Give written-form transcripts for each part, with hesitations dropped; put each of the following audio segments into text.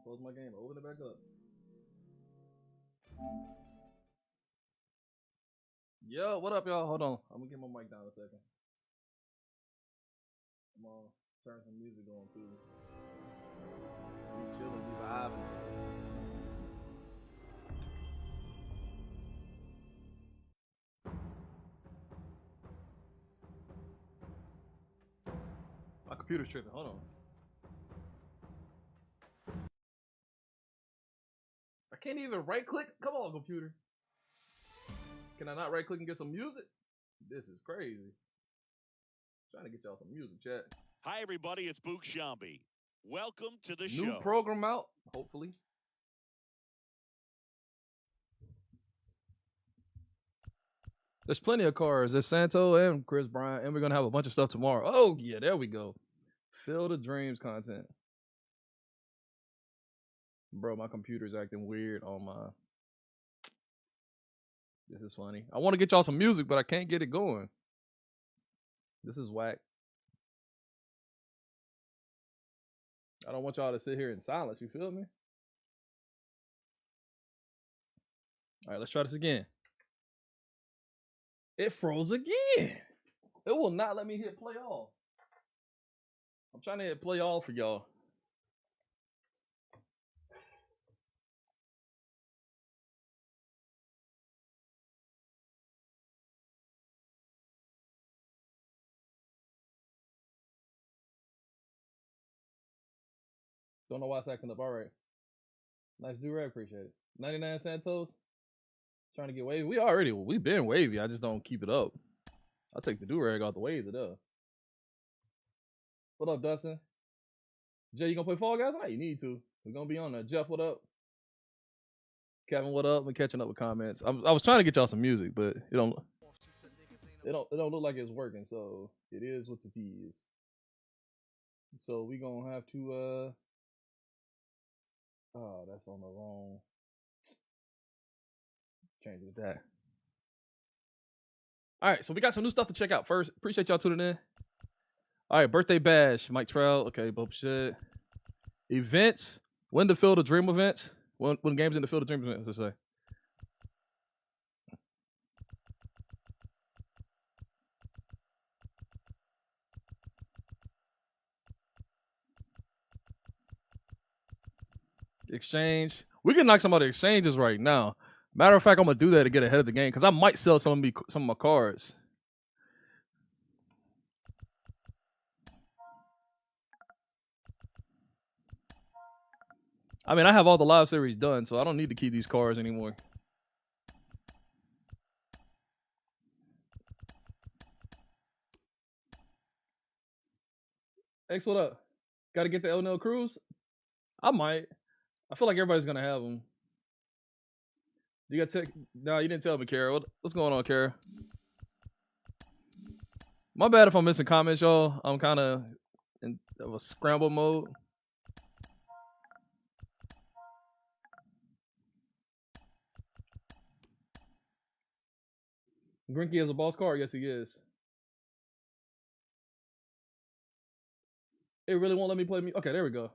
Close my game. Open it back up. Yo, what up, y'all? Hold on. I'm gonna get my mic down a second. I'm gonna turn some music on too. We chilling, we vibing. My computer's tripping. Hold on. I can't even right click. Come on, computer. Can I not right click and get some music? This is crazy. Trying to get y'all some music, chat. Hi, everybody. It's Book Shambi. Welcome to the show. New program out, hopefully. There's plenty of cars. There's Santo and Chris Bryant, and we're gonna have a bunch of stuff tomorrow. Oh yeah, there we go. Fill the Dreams content. Bro, my computer's acting weird on my. This is funny. I want to get y'all some music, but I can't get it going. This is whack. I don't want y'all to sit here in silence. You feel me? All right, let's try this again. It froze again. It will not let me hit play all. I'm trying to hit play all for y'all. Don't know why it's acting up. All right. Nice do-rag. Appreciate it. 99 Santos. Trying to get wavy. We've been wavy. I just don't keep it up. I'll take the do-rag out the wave it up. What up, Dustin? Jay, you gonna play Fall Guys tonight? You need to. We're gonna be on there. Jeff, what up? Kevin, what up? I'm catching up with comments. I was trying to get y'all some music, but it don't look like it's working, so it is what it is. So we gonna have to oh, that's on the wrong. Change it to that. All right, so we got some new stuff to check out first. Appreciate y'all tuning in. All right, birthday bash, Mike Trout. Okay, Bob shit. Events. When to fill the dream events. When games in the field of dream events, let's say. Exchange. We can knock some of the exchanges right now. Matter of fact, I'm gonna do that to get ahead of the game because I might sell some of my cards. I mean, I have all the live series done, so I don't need to keep these cards anymore. X, what up? Got to get the LNL Cruz? I might. I feel like everybody's gonna have them. You got no, you didn't tell me, Kara. What's going on, Kara? My bad if I'm missing comments, y'all. I'm kind of in a scramble mode. Grinky is a boss card? Yes, he is. It really won't let me play me. Okay, there we go.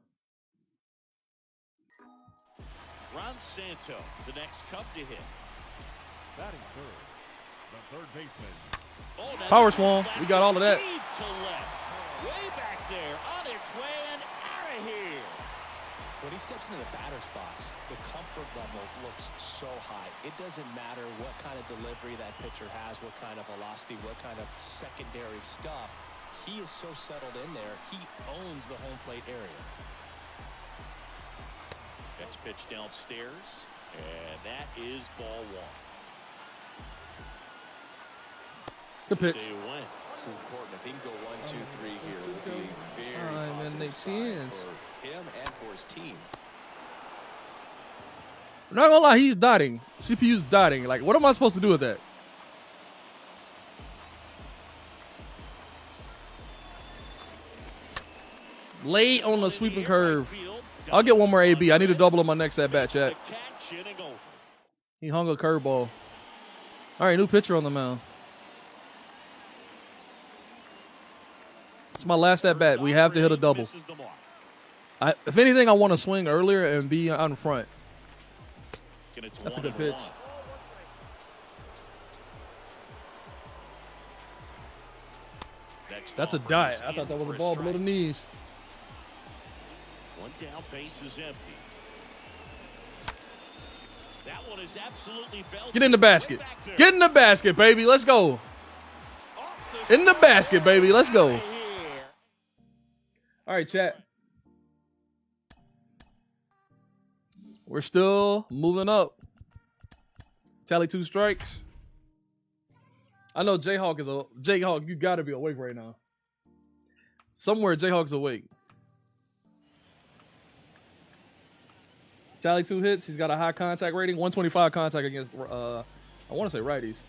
Ron Santo, the next cup to hit. Batting third, the third baseman. Oh, Power Swan. We got all of that. To left. Way back there, on its way and out of here. When he steps into the batter's box, the comfort level looks so high. It doesn't matter what kind of delivery that pitcher has, what kind of velocity, what kind of secondary stuff. He is so settled in there, he owns the home plate area. Next pitch downstairs, and that is ball one. Good pitch. Say when. This is important. If he can go 1, 2, 3 here, it would be a very and positive sign for him and for his team. I'm not gonna lie, he's dotting. CPU's dotting. Like, what am I supposed to do with that? Late on the sweeping curve. I'll get one more AB. I need to double on my next at bat, chat. He hung a curveball. All right, new pitcher on the mound. It's my last at bat. We have to hit a double. If anything, I want to swing earlier and be out in front. That's a good pitch. That's a dot. I thought that was a ball below the knees. One down, base is empty. That one is absolutely belted. Get in the basket. Get in the basket, baby. Let's go. In the basket, baby. Let's go. All right, chat. We're still moving up. Tally 2 strikes. I know Jayhawk, you gotta be awake right now. Somewhere Jayhawk's awake. Tally 2 hits. He's got a high contact rating. 125 contact against I want to say righties.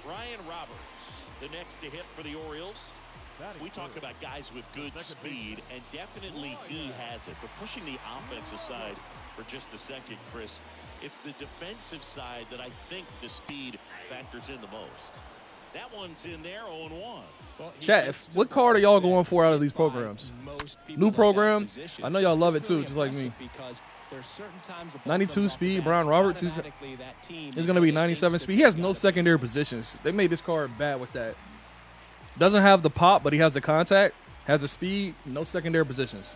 Ryan Roberts, the next to hit for the Orioles. We talk about guys with good speed, and definitely he has it. But pushing the offensive side for just a second, Chris, it's the defensive side that I think the speed factors in the most. That one's in there, 0-1. Chat, what card are y'all going for out of these programs? New program? I know y'all love it too, just like me. 92 speed, Brian Roberts. He's going to be 97 speed. He has no secondary positions. They made this card bad with that. Doesn't have the pop, but he has the contact. Has the speed, no secondary positions.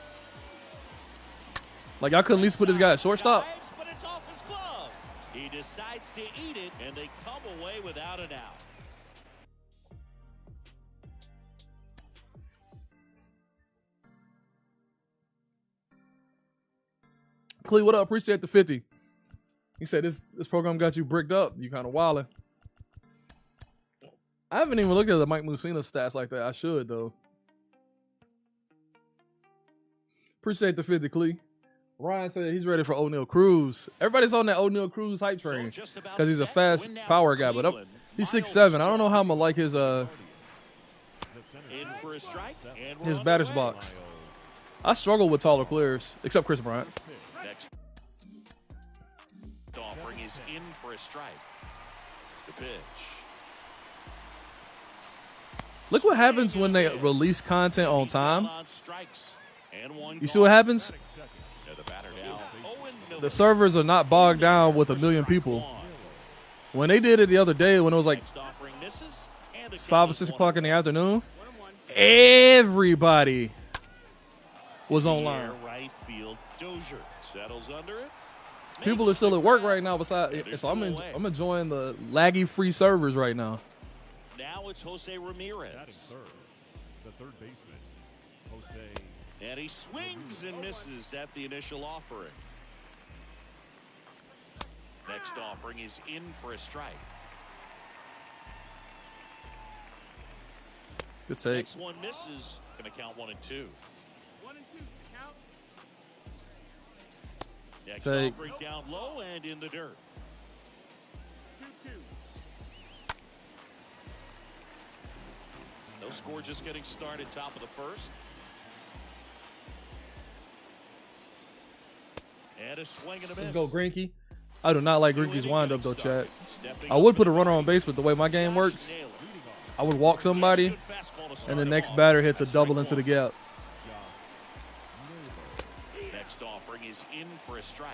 Like, y'all couldn't at least put this guy at shortstop? But it's off his glove. He decides to eat it, and they come away without an out. Clee, what up? Appreciate the 50. He said this program got you bricked up. You kind of wildin'. I haven't even looked at the Mike Mussina stats like that. I should, though. Appreciate the 50, Clee. Ryan said he's ready for O'Neal Cruz. Everybody's on that O'Neal Cruz hype train because he's a fast power guy. But he's 6'7". I don't know how I'm going to like his batter's box. I struggle with taller players, except Chris Bryant. Next offering is in for a strike. The pitch. Look what happens when they release content on time. You see what happens? The servers are not bogged down with 1 million people. When they did it the other day, when it was like 5 or 6 o'clock in the afternoon, everybody was online. People are still at work right now. Besides, so I'm enjoying the laggy-free servers right now. Now it's Jose Ramirez. The third baseman, Jose. And he swings and misses at the initial offering. Next offering is in for a strike. Good take. Next one misses. Going to count 1 and 2. 1 and 2 count. Next Take. offering down low and in the dirt. 2-2. No score, just getting started, top of the first. And a swing and a miss. Let's go, Greinke. I do not like Greinke's windup, though, Chad. I would put a runner on base, but the way my game works, I would walk somebody, and the next batter hits a double into the gap. Next offering is in for a strike.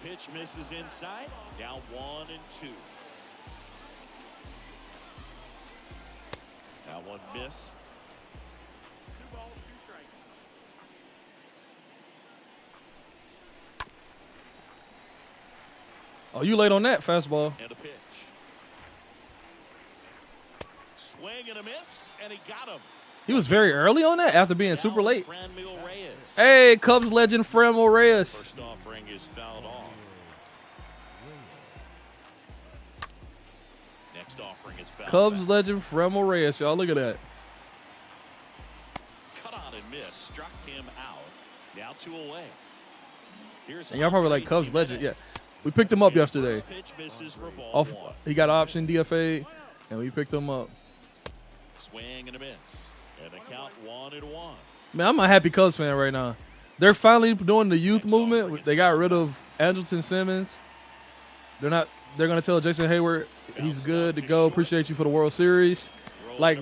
Pitch misses inside. Down 1 and 2. That one missed. 2 balls, 2 strikes. Oh, you late on that fastball. And a pitch. Swing and a miss, and he got him. He was very early on that after being super late. Hey, Cubs legend Franmil Reyes. First offering is fouled off. Next offering is fouled Cubs back. legend Franmil Reyes. Y'all look at that. Cut on and miss. Struck him out. Now 2 away. Here's And y'all probably like Cubs legend. Yeah. We picked him up yesterday. Pitch misses for ball Off, 1. he got option DFA, and we picked him up. Swing and a miss. And the count 1 and 1. Man, I'm a happy Cubs fan right now. They're finally doing the youth movement. They got rid of Andrelton Simmons. They're going to tell Jason Hayward he's good to go. Appreciate you for the World Series. Like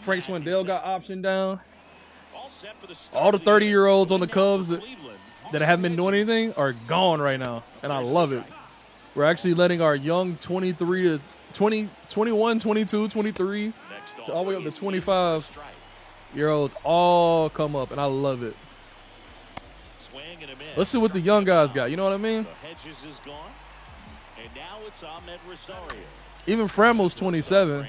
Frank Swindell got optioned down. All the 30-year-olds on the Cubs that haven't been doing anything are gone right now, and I love it. We're actually letting our young 23 to 20, 21, 22, 23, all the way up to 25-year-olds all come up, and I love it. Let's see what the young guys got. You know what I mean? Even Framel's 27.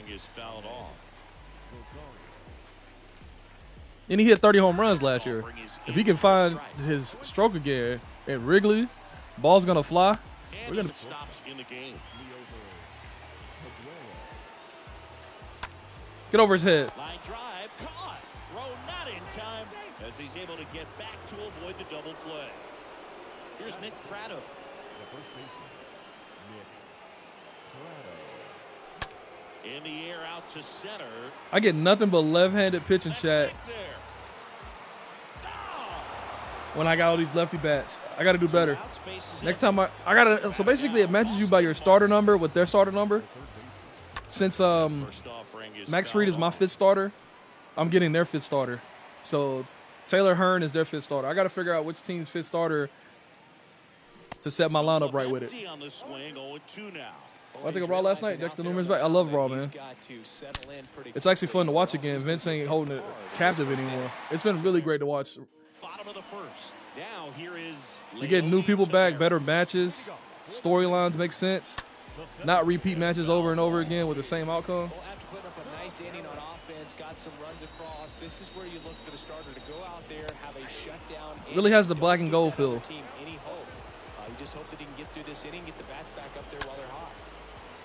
And he hit 30 home runs last year. If he can find his stroke again at Wrigley, ball's going to fly. We're going to get over his head. Line drive, caught. Throw not in time as he's able to get back to avoid the double play. Here's Nick Pratto. The first baseman, Nick Pratto. In the air out to center. I get nothing but left-handed pitching chat when I got all these lefty bats. I got to do better. Next time I got to. So basically, it matches you by your starter number with their starter number. Since Max Fried is my fifth starter, I'm getting their fifth starter. So Taylor Hearn is their fifth starter. I got to figure out which team's fifth starter to set my lineup right with it. I think of Raw last night. Dexter Newman's back. I love Raw, man. It's actually fun to watch again. Vince ain't holding it captive anymore. It's been really great to watch. Bottom of the first. Now here is You get new people back, better matches, storylines make sense, not repeat matches over and over again with the same outcome. Well, after putting up a nice inning on offense, got some runs across, this is where you look for the starter to go out there, have a shutdown. Really has the black and gold feel. Team any hope. You just hope that he can get through this inning, get the bats back up there while they're hot.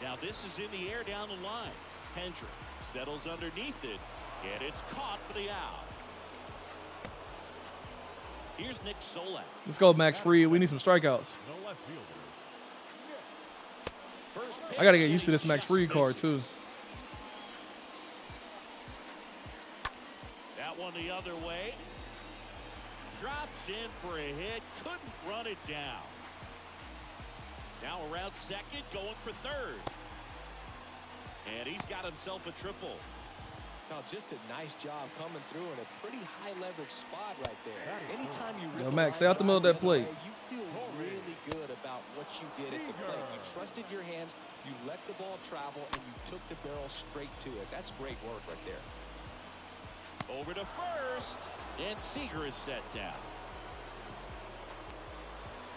Now this is in the air down the line. Hendrick settles underneath it, and it's caught for the out. Here's Nick Solak. Let's go, Max Fried. We need some strikeouts. The left fielder, I got to get used to this Max Fried card, too. That one the other way. Drops in for a hit. Couldn't run it down. Now around second, going for third. And he's got himself a triple. Now, just a nice job coming through in a pretty high leverage spot right there. Anytime you Yo, Max, stay out the middle of that plate. You feel really good about what you did at the plate. You trusted your hands, you let the ball travel, and you took the barrel straight to it. That's great work right there. Over to first, and Seager is set down.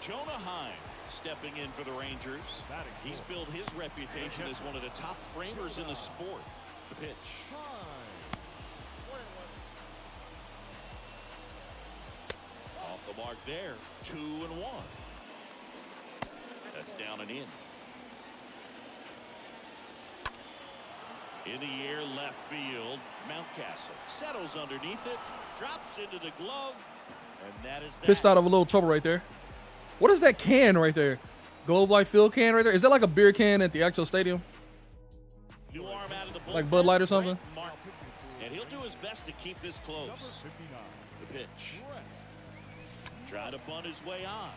Jonah Heim stepping in for the Rangers. He's built his reputation as one of the top framers in the sport. The pitch. Off the mark there. 2-1. That's down and in. In the air, left field. Mountcastle settles underneath it, drops into the glove, and that is that. Pitched out of a little trouble right there. What is that can right there? Globe Life Field can right there? Is that like a beer can at the actual stadium? New arm out of the bullpen, Like Bud Light or something? Martin. And he'll do his best to keep this close. The pitch. Trying to bunt his way on.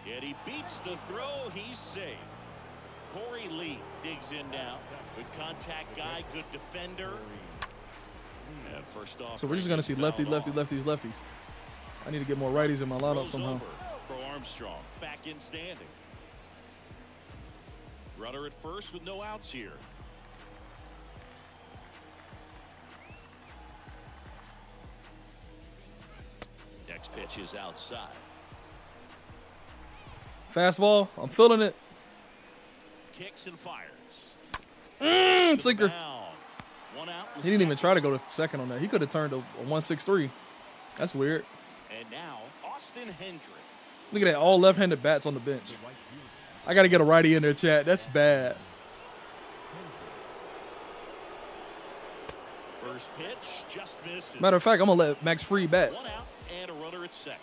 Yet he beats the throw. He's safe. Corey Lee digs in now. Good contact guy, good defender. And first off, So we're just going to see lefties, lefties, lefties, lefties. I need to get more righties in my lineup rolls somehow. over. Pro Armstrong back in standing. Runner at first with no outs here. Next pitch is outside. Fastball. I'm feeling it. Kicks and fires. Sinker. One out. He didn't even try to go to second on that. He could have turned a 1-6-3. That's weird. And now Austin Hendrick. Look at that. All left-handed bats on the bench. I got to get a righty in there, chat. That's bad. First pitch just misses. Matter of fact, I'm going to let Max Fried bat. One out and a runner at second.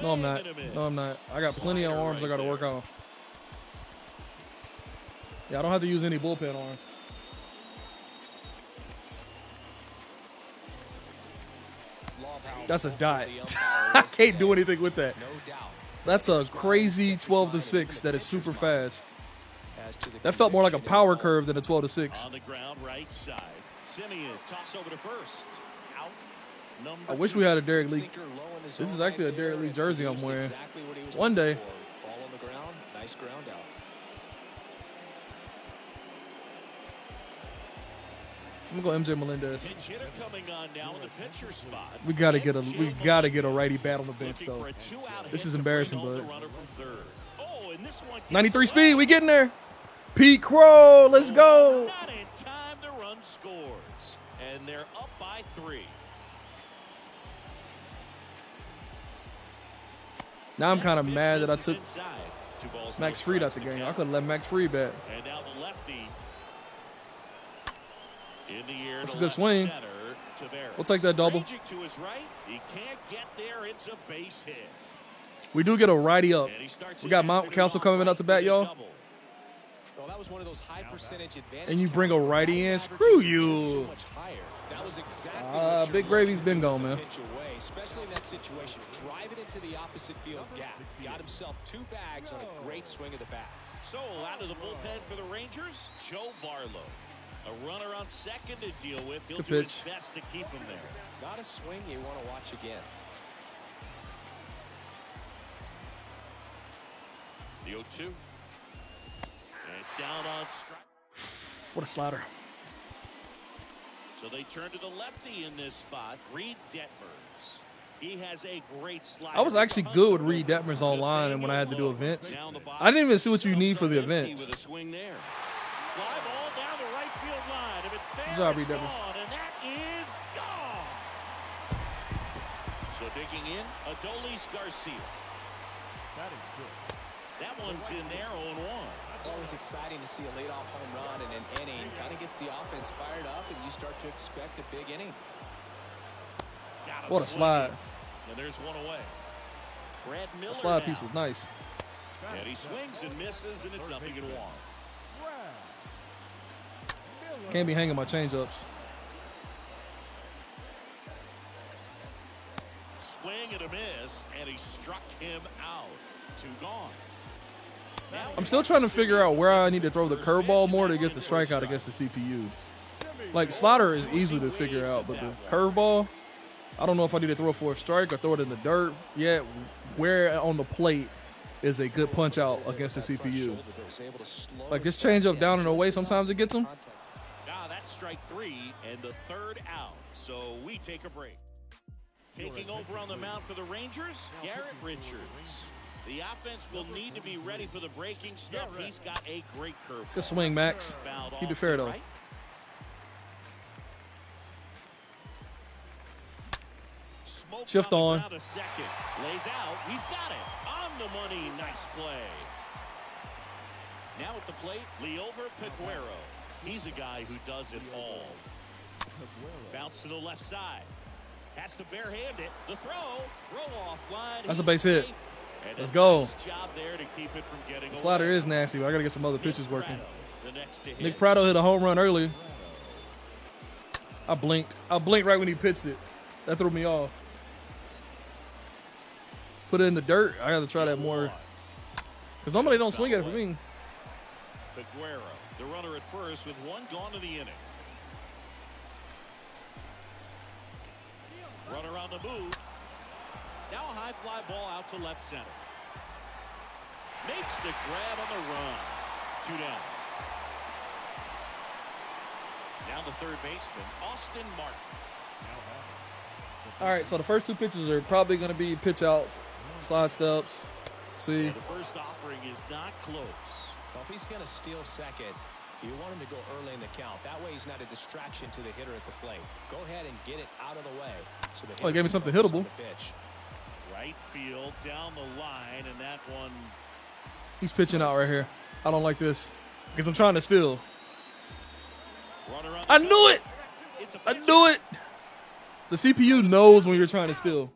No, I'm not. No, I'm not. I got plenty of arms I got to work on. Yeah, I don't have to use any bullpen arms. Love how That's a dot. the umpire I is can't do today. anything with that. No doubt. That's a crazy 12-6 that is super fast. As to the That felt more like a conviction power involved. curve than a 12-6. On the ground, right side. Simeon, toss over to first. Out. Number I wish 2. we had a Derek Lee. Sinker low in his This zone is actually a right there, Derek Lee and jersey I'm produced wearing. exactly what he was One looking day. for. Ball on the ground, nice ground out. I'm gonna go MJ Melendez. Pinch hitter coming on now in the pitcher spot. We gotta get a righty bat on the bench Looking though. for a 2-out This hit is to embarrassing, bring home bud. the runner from third. Oh, and this one gets 93 away. speed, we getting there. Pete Crow, let's go. Not in time, the run scores. And they're up by 3. Now I'm kind of Next mad pitch that I misses took inside. 2 balls, Max no Fried out strikes the to game. I count. could have let Max Fried bat. And now the lefty in the air. That's to a good left swing. center, Tavares. We'll take that double. Ranging to his right. He can't get there. It's a base hit. We do get a righty up. And he starts We his got Mount afternoon Council off coming right up to bat, with a y'all. double. Well, that was one of those high percentage advantage And you bring a counts where righty in? batting Screw averages are just you. so much higher. That was exactly what Big you're Gravy's looking been to gone, do, man. pitch away, especially in that situation. Drive it into the opposite field gap. Got himself 2 bags on a great swing of the bat. So out of the bullpen for the Rangers, Joe Barlow. A runner on second to deal with. He'll Good do his pitch. best to keep him there. Not a swing you want to watch again. The 0-2. And down on strike. What a slider. So they turn to the lefty in this spot, Reed Detmers. He has a great slider. I was actually good with Reed Detmers online and when I had to do events. I didn't even see what you need for the events. With a swing there. Fly ball down the right field line. If it's there, Good job, it's Reed Detmers. gone, and that is gone. So digging in, Adolis Garcia. Batting good. That one's in there, 0-1. Always exciting to see a leadoff home run in an inning. Kind of gets the offense fired up, and you start to expect a big inning. Got him What a swinging. slide. And there's one away. Fred Miller The slide now. piece was nice. And he swings and misses, and it's nothing in 1. Can't be hanging my changeups. Swing and a miss, and he struck him out. 2 gone. Now I'm still trying to figure out where I need to throw the curveball more to get the strikeout against the CPU. Like, slider is easy to figure out, but the curveball, I don't know if I need to throw it for a strike or throw it in the dirt. Yet, where on the plate is a good punch out against the CPU. Like, this changeup down and away, sometimes it gets them. Ah, that's strike 3 and the 3rd out. So we take a break. Taking over on the mound for the Rangers, Garrett Richards. The offense will need to be ready for the breaking stuff. He's got a great curve. Good swing, Max. Fouled Keep it off fair, to though. right. Smokes Shift the on. ground to second. Lays out. He's got it. On the money. Nice play. Now at the plate, Leover Peguero. He's a guy who does it all. Bounce to the left side. Has to barehand it. The throw off line. That's a He's base hit. safe. And Let's a go. nice job there to keep it from getting The slider away. is nasty, but I got to get some other Nick pitches working. Prado, the next to hit. Nick Prado hit a home run earlier. I blinked. I blinked right when he pitched it. That threw me off. Put it in the dirt. I got to try that more. Because normally they don't swing at it for me. Peguero, the runner at first with 1 gone in the inning. Runner on the move. Now a high fly ball out to left center. Makes the grab on the run. 2 down. Now the third baseman, Austin Martin. All right, so the first 2 pitches are probably going to be pitch outs, slide steps. See, And the first offering is not close. Well, if he's going to steal second, you want him to go early in the count. That way he's not a distraction to the hitter at the plate. Go ahead and get it out of the way. So the Oh, he gave me hitter something can focus on hittable. the pitch. Right field, down the line, and that one. he's pitching out right here. I don't like this because I'm trying to steal. Runner on I the knew it. It's a I pitch. knew it. The CPU knows when you're trying to steal.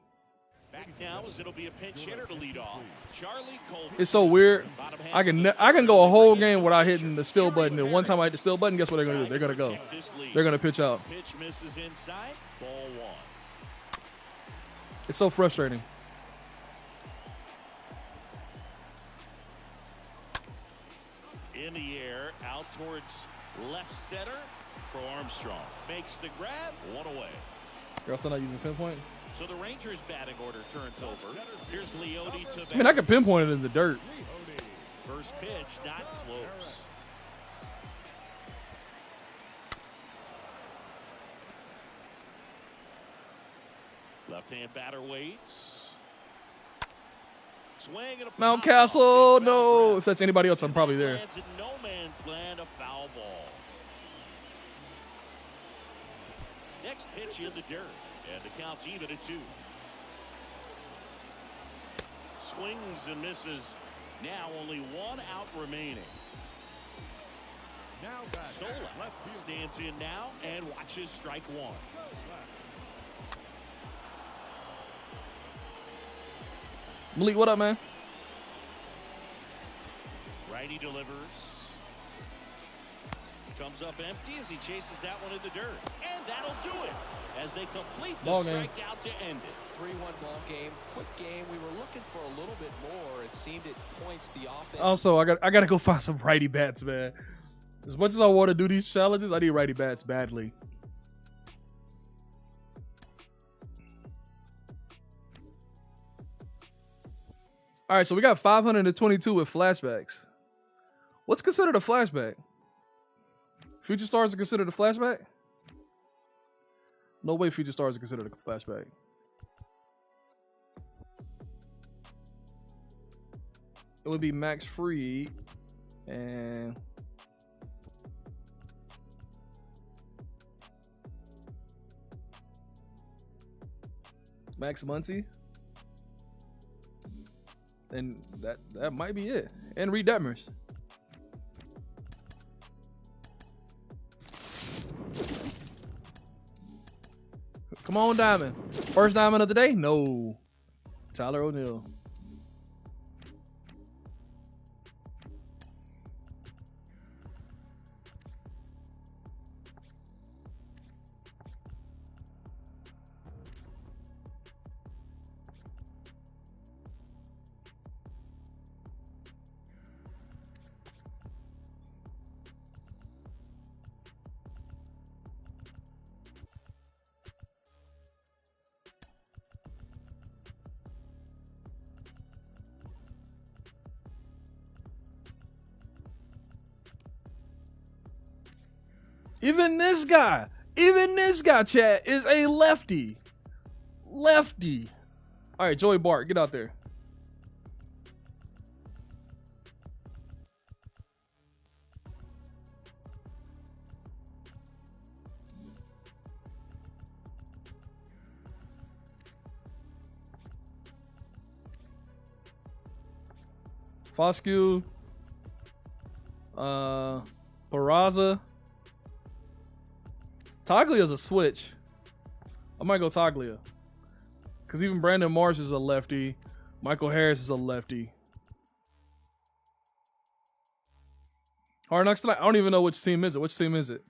Back now as it'll be a pinch hitter to lead off. Charlie Colvin. It's so weird. I can go a whole game without hitting the steal button. And one time I hit the steal button, guess what they're gonna do? They're gonna go. They're gonna pitch out. Pitch misses inside. Ball 1. It's so frustrating. In the air, out towards left center for Armstrong. Makes the grab, one away. You're also not using pinpoint? So the Rangers batting order turns over. Here's Leote to bat. I mean, I could pinpoint it in the dirt. First pitch, not close. Left-hand batter waits. Swing and a Mountcastle, no. If that's anybody else, I'm probably there. Lands in no man's land, a foul ball. Next pitch in the dirt, and the count's even at 2. Swings and misses. Now only 1 out remaining. Now back. Sola stands in now and watches strike 1. Malik, what up, man? Righty delivers. Comes up empty as he chases that one in the dirt. And that'll do it as they complete the strikeout to end it. 3-1 ball game. Quick game. We were looking for a little bit more. It seemed it points the offense. Also, I gotta go find some righty bats, man. As much as I want to do these challenges, I need righty bats badly. All right, so we got 522 with flashbacks. What's considered a flashback? Future stars are considered a flashback? No way future stars are considered a flashback. It would be Max Fried and Max Muncy. And that might be it. And Reed Detmers. Come on, Diamond. First diamond of the day? No. Tyler O'Neill. Even this guy, chat, is a lefty. Lefty. All right, Joey Bart, get out there. Foscue. Barraza. Taglia's a switch. I might go Taglia. Because even Brandon Marsh is a lefty. Michael Harris is a lefty. Hard Knocks tonight. I don't even know which team is it. Which team is it?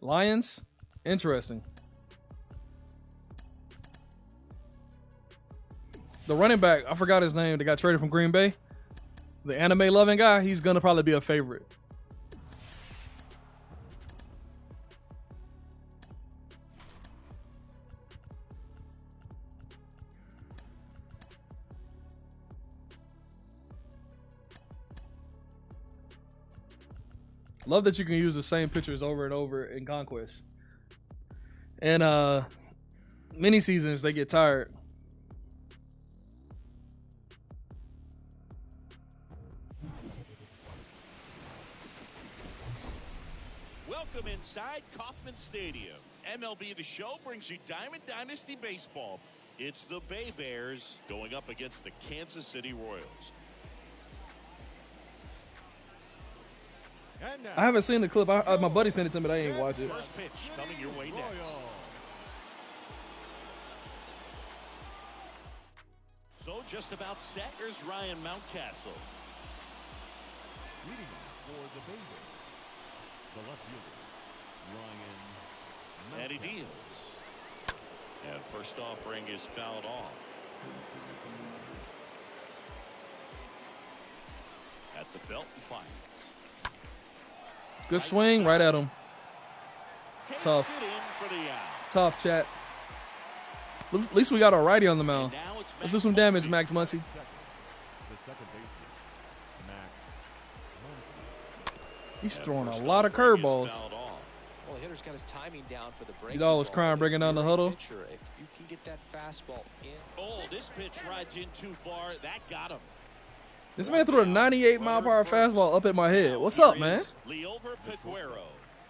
Lions? Interesting. The running back, I forgot his name, that got traded from Green Bay. The anime loving guy, he's going to probably be a favorite. Love that you can use the same pictures over and over in Conquest. And mini seasons, they get tired. Welcome inside Kauffman Stadium. MLB The Show brings you Diamond Dynasty Baseball. It's the Bay Bears going up against the Kansas City Royals. And now, I haven't seen the clip. My buddy sent it to me, but I ain't watch it. First pitch coming your way next. Royals. So just about set. Here's Ryan Mountcastle. Leading for the Bay Bears, the left fielder, Ryan And he Mountcastle. deals. And first offering is fouled off. At the belt and fires. Good swing, right at him. Takes Tough. it in for the out. Tough, chat. At least we got our righty on the mound. And now it's Let's do some damage, Max Muncy. Second, the second baseman, Max Muncy. He's And throwing a first lot of offering is curveballs. fouled off. Well, the hitter's got his timing down for the break. You know, I was crying breaking down the huddle. If you can get that fastball in. Oh, this pitch rides in too far. That got him. This man threw a 98-mile-per-hour fastball up at my head. What's up, man? Leover Peguero.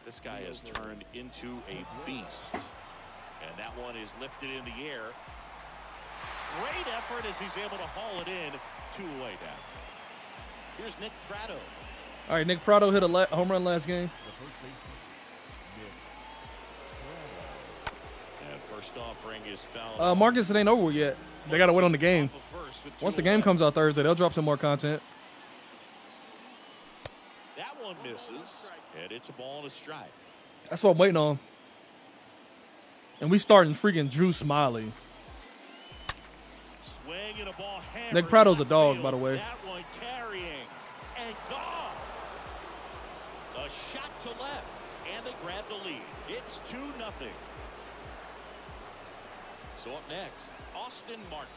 This guy has turned into a beast. And that one is lifted in the air. Great effort as he's able to haul it in 2 away down. Here's Nick Prado. All right, Nick Prado hit a home run last game. The first baseman, Nick Prado. And first offering is fouled. Marcus, it ain't over yet. They got to wait on the game. Off of first with 2 Once the game away. comes out Thursday, they'll drop some more content. That one misses. And it's a ball and a strike. That's what I'm waiting on. And we starting freaking Drew Smiley. Swing and a ball hammered. Nick Prado's a left dog, field. by the way. That one carrying and gone. A shot to left, and they grab the lead. It's 2-0. So up next, Austin Martin,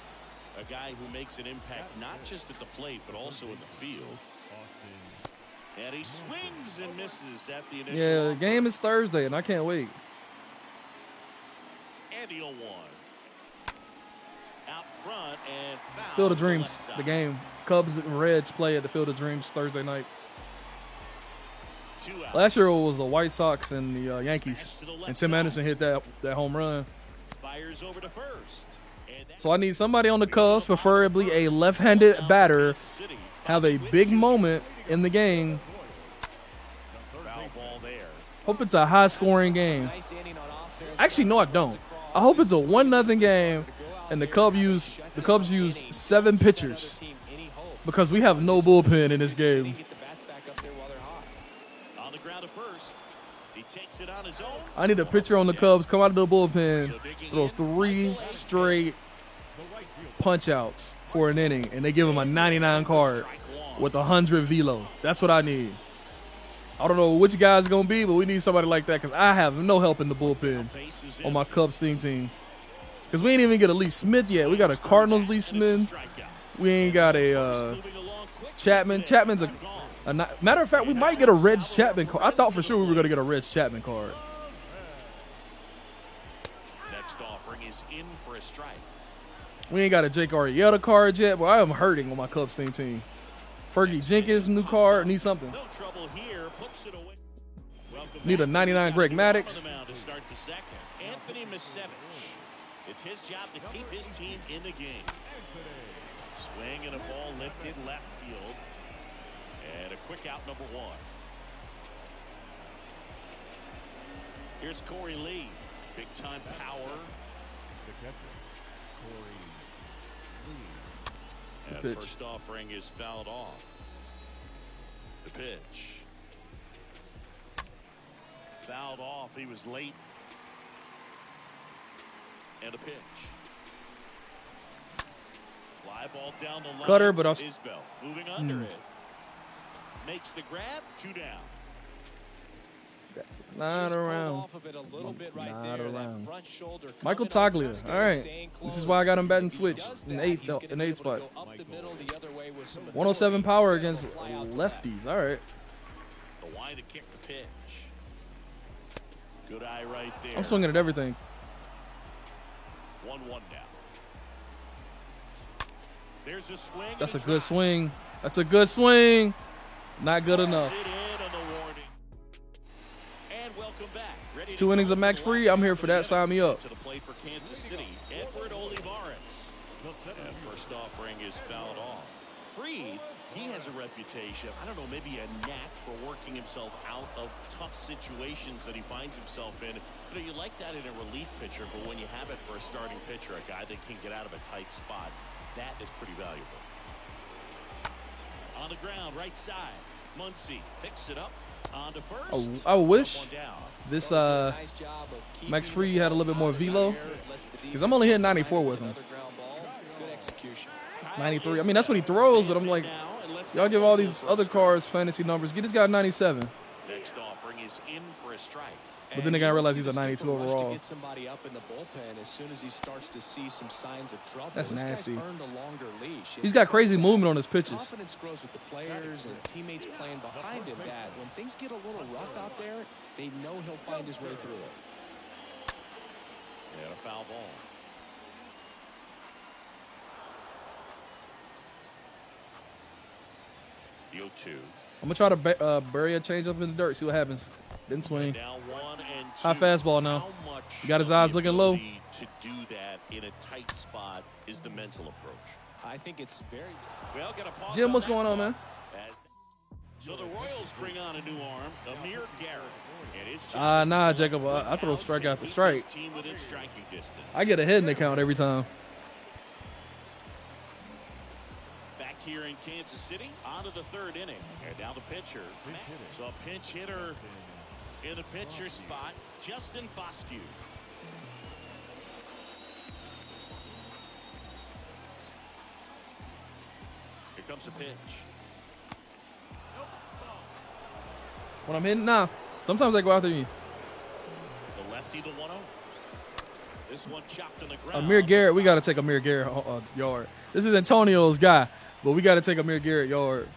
a guy who makes an impact not just at the plate but also in the field. Austin. And he swings and misses at the initial. Yeah, the offer. game is Thursday, and I can't wait. And the 0-1. Out front and foul. Field of to the Dreams, left side. the game. Cubs and Reds play at the Field of Dreams Thursday night. 2 outs. Last year it was the White Sox and the Yankees, Smash to the left and Tim side. Anderson hit that home run. Fires over to first. And that So I need somebody on the Cubs, preferably a left-handed batter, City. have a big moment in the game. Foul ball there. Hope it's a high-scoring game. Nice inning on offense. Actually, no, I don't. I hope it's a 1-0 game, and the Cubs use 7 pitchers because we have no bullpen in this game. Get the bats back up there while they're hot. On the ground at first. He takes it on his own. I need a pitcher on the Cubs come out of the bullpen, throw 3 straight punch-outs for an inning, and they give him a 99 card with 100 velo. That's what I need. I don't know which guy's going to be, but we need somebody like that because I have no help in the bullpen Bases on my Cubs team. Because we ain't even get a Lee Smith yet. We got a Cardinals Lee Smith. We ain't got a Chapman. Chapman's matter of fact, we might get a Reds Chapman card. I thought for sure we were going to get a Reds Chapman card. Next offering is in for a strike. We ain't got a Jake Arrieta card yet, but I am hurting on my Cubs team. Fergie Jenkins, new card, need something. No trouble here. Puts it away. Welcome Need a back. 99 Greg Maddux. On the mound to start the second. Anthony Misevich. It's his job to keep his team in the game. Swing and a ball lifted left field. And a quick out number 1. Here's Corey Lee. Big time power. The catcher, Corey Lee. And pitch. first offering is fouled off. The pitch. Fouled off. He was late. And a pitch. Fly ball down the line. Cutter, but I'll- Isbell moving under it. Makes the grab. 2 down. Not Just pulled around. off of it a little bit right Not there. That around. front shoulder Michael coming up, Toglia. instead All of right. staying This is close. why I got him batting If he switch does in that, the he's 8th, gonna in be the 8th able spot. to go up the middle the other way with some 107 authority power instead of against a fly out to left. lefties. All right. The line to kick the pitch. Good eye right there. I'm swinging at everything. 1-1 now. There's a swing. and That's a drive. good swing. That's a good swing. Not good enough. It in on the warning. And welcome back. Ready to 2 innings go of Max for the Fried. last I'm here half for of the that. Sign me inning. up. To the plate for Kansas City, Edward Olivares. And first offering is fouled off. Fried, he has a reputation, I don't know, maybe a knack for working himself out of tough situations that he finds himself in. You know, you like that in a relief pitcher, but when you have it for a starting pitcher, a guy that can get out of a tight spot, that is pretty valuable. On the ground, right side. Muncy picks it up on to first. Oh, I wish One down. this Nice job of keeping Max the Fried ball had a little bit more out of the velo, air, lets the because I'm only hitting defense 94 find with him. another ground ball. Good execution. 93. I mean, that's what he throws, but I'm like, y'all give all these other cars fantasy numbers. Get this guy 97. Next offering is in for a strike. But then they gotta realize he's a 92 To overall. get somebody up in the bullpen as soon as he starts to see some signs of trouble. That's This nasty. Guy's earned a longer leash. He's got crazy movement on his pitches. Confidence grows with the players and teammates playing behind him. That when things get a little rough out there, they know he'll find his way through it. And a foul ball. The 0-2. I'm gonna try to bury a change up in the dirt. See what happens. Didn't swing. Now 1 and 2. High fastball now. How much He got his of the eyes looking low. ability to do that in a tight spot is the mental approach. I think it's very. Well, got a pause Jim, on what's that going on, call. man? So the Royals bring on a new arm, Amir Garrett. And his Nah, Jacob. I throw strike after strike. team within striking distance. I get a hitting account every time. Back here in Kansas City, on to the third inning. And now the pitcher. So a pinch hitter in the pitcher spot, Justin Foscue. Here comes the pitch. When I'm hitting, nah. Sometimes I go after you. The lefty, the 1-0. This one chopped on the ground. Amir Garrett, we got to take Amir Garrett yard. This is Antonio's guy, but we got to take Amir Garrett yard.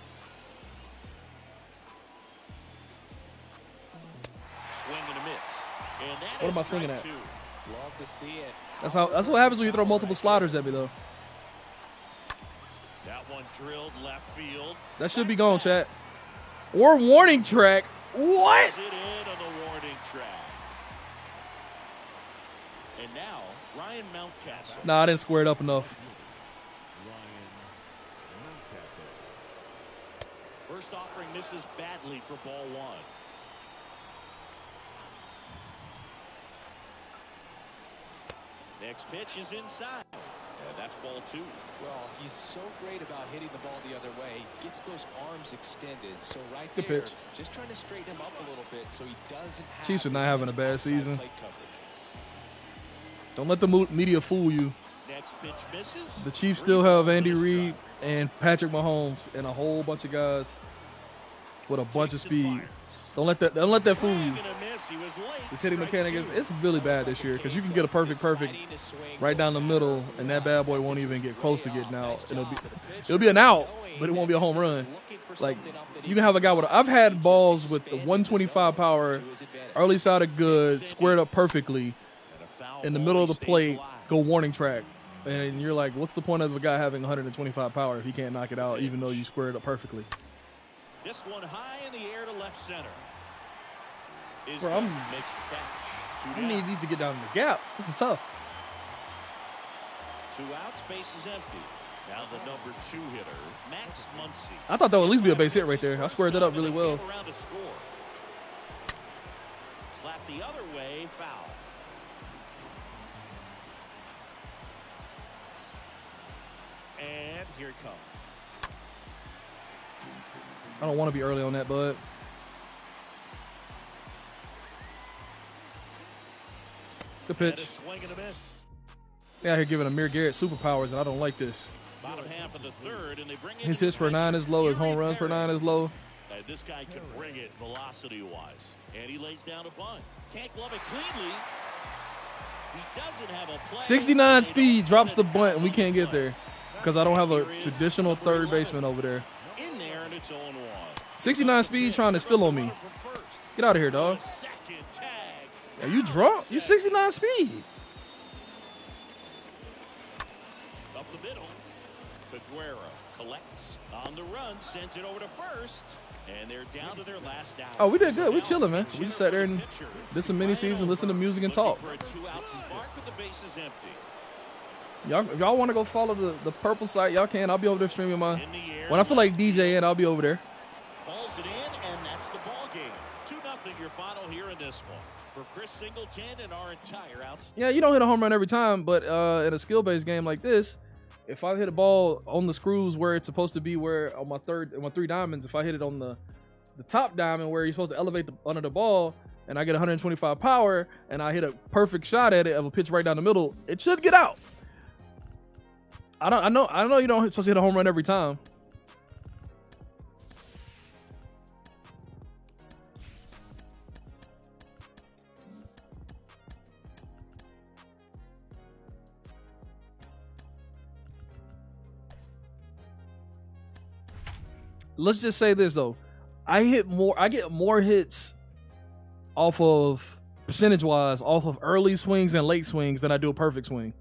Swing and a miss. And that What is am I swinging strike at? 2. Love to see it. That's what happens when you throw multiple sliders at me, though. That one drilled left field. That should be gone, chat. Or warning track. What? Sit in on the warning track. And now, Ryan Mountcastle. Nah, I didn't square it up enough. First offering misses badly for ball 1. Next pitch is inside. And that's ball 2. Well, he's so great about hitting the ball the other way. He gets those arms extended. So right Good there, pitch. just trying to straighten him up a little bit so he doesn't have Chiefs are not as having much a bad outside season. plate coverage. Don't let the media fool you. Next pitch misses. The Chiefs still have 3 Andy balls and a Reid strike. and Patrick Mahomes and a whole bunch of guys with a bunch of speed. Don't let that fool you. Swing and a miss. He was late. This hitting Strike mechanic 2. it's really bad this year because you can get a perfect right down the middle, and that bad boy won't even get close to getting out. It'll be an out, but it won't be a home run. Like, you can have a guy with I've had balls with the 125 power, early side of good, squared up perfectly And a foul in the ball, middle of he the stays plate, alive. go warning track. And you're like, what's the point of a guy having 125 power if he can't knock it out, even though you squared it up perfectly? This one high in the air to left center. Is Bro, good. Makes the catch. 2 I need down. these to get down in the gap. This is tough. 2 out, space is empty. Now the number 2 hitter, Max Muncy. I thought that would at least be a base hit right there. I squared that up really well. Around to score. Slap the other way, foul. And here it comes. I don't want to be early on that, bud. Good And a pitch. swing and a miss. They out here giving Amir Garrett superpowers, and I don't like this. Bottom half of the third, and they bring in His the hits per 9 is low. His home runs per 9 is low. And this guy can bring it velocity-wise. And he lays down a bunt. Can't glove it cleanly. He doesn't have a play. 69 speed, drops the bunt, and we can't get there because I don't have a traditional third baseman over there. In there, and it's 0-1. 69 speed trying to steal on me. From first. Get out of here, dog. Second tag. Are you drunk? You 69 speed. Up the middle. Peguero collects on the run, sends it over to first. And they're down to their last hour. Oh, we did good. We Now, chilling, man. We just sat there and pitcher, did some mini season, listen to music and talk. looking for a 2-out spark with the bases empty. Y'all, if y'all want to go follow the purple site, y'all can. I'll be over there streaming my. In the air, When I feel like DJing, I'll be over there. Pulls it in, and that's the ball game. 2-0 your final here in this one. For Chris Singleton and our entire outs. Yeah, you don't hit a home run every time, but in a skill-based game like this, if I hit a ball on the screws where it's supposed to be, where on my 3 diamonds, if I hit it on the top diamond where you're supposed to elevate under the ball, and I get 125 power, and I hit a perfect shot at it of a pitch right down the middle, it should get out. I know you don't supposed to hit a home run every time. Let's just say this though. I get more hits off of percentage-wise off of early swings and late swings than I do a perfect swing.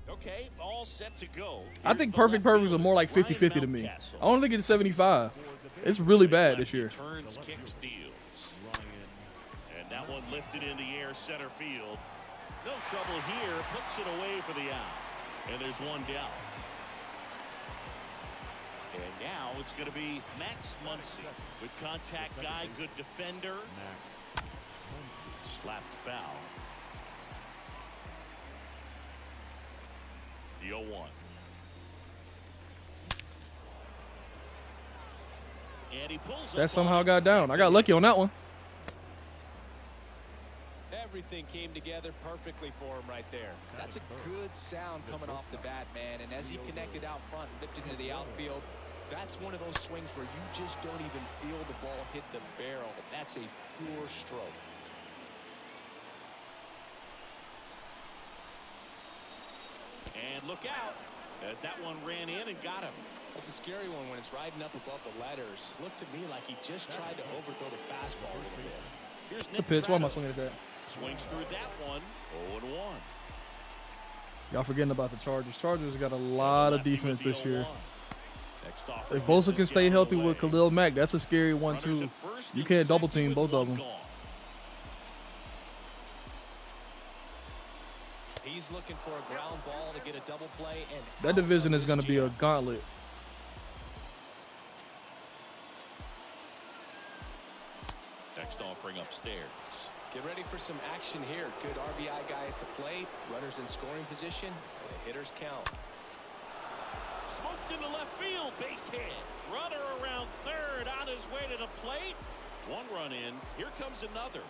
Okay, all set to go. I think perfects are more like 50-50 to me. I don't think it's 75. It's really bad this year. Turns, kicks, deals. And that one lifted in the air, center field. No trouble here, puts it away for the out. And there's one down. And now it's going to be Max Muncy. Good contact guy, good defender. Slapped foul. The 0-1. And he pulls That somehow got down. I got lucky on that one. Everything came together perfectly for him right there. That's a good sound coming off the bat, man. And as he connected out front, lifted into the outfield, that's one of those swings where you just don't even feel the ball hit the barrel. That's a pure stroke. And look out as that one ran in and got him. That's a scary one when it's riding up above the letters. Looked to me like he just tried to overthrow the fastball a little bit. Here's The pitch. Why am I swinging at that? Swings through that one. 0-1. Y'all forgetting about the Chargers. Chargers got a lot of defense this year. Next off, If Bosa can stay healthy with Khalil Mack, that's a scary one too. You can't double team both of them. He's looking for a ground ball to get a double play, and That division is going to be a gauntlet. Next offering upstairs. Get ready for some action here. Good RBI guy at the plate. Runners in scoring position. And the hitters count. Smoked into left field. Base hit. Runner around third on his way to the plate. One run in. Here comes another.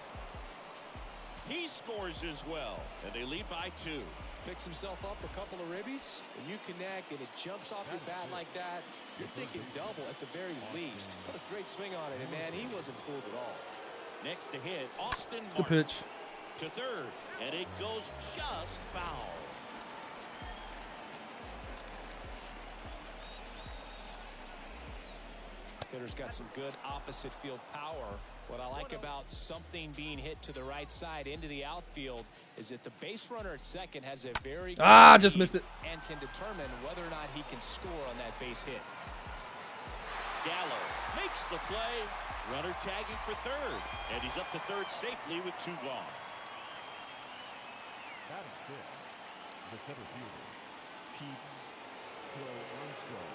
He scores as well. And they lead by 2. Picks himself up a couple of ribbies. And you connect and it jumps off your bat like that. You're thinking double at the very least. Put a great swing on it. And man, he wasn't fooled at all. Next to hit, Austin The Martin pitch. to third, and it goes just foul. Hitter's got some good opposite field power. What I like about something being hit to the right side into the outfield is that the base runner at second has a very good Just read missed it. and can determine whether or not he can score on that base hit. Gallo makes the play. Runner tagging for third, and he's up to third safely with 2 gone. Batting fifth, the center fielder, Pete Armstrong.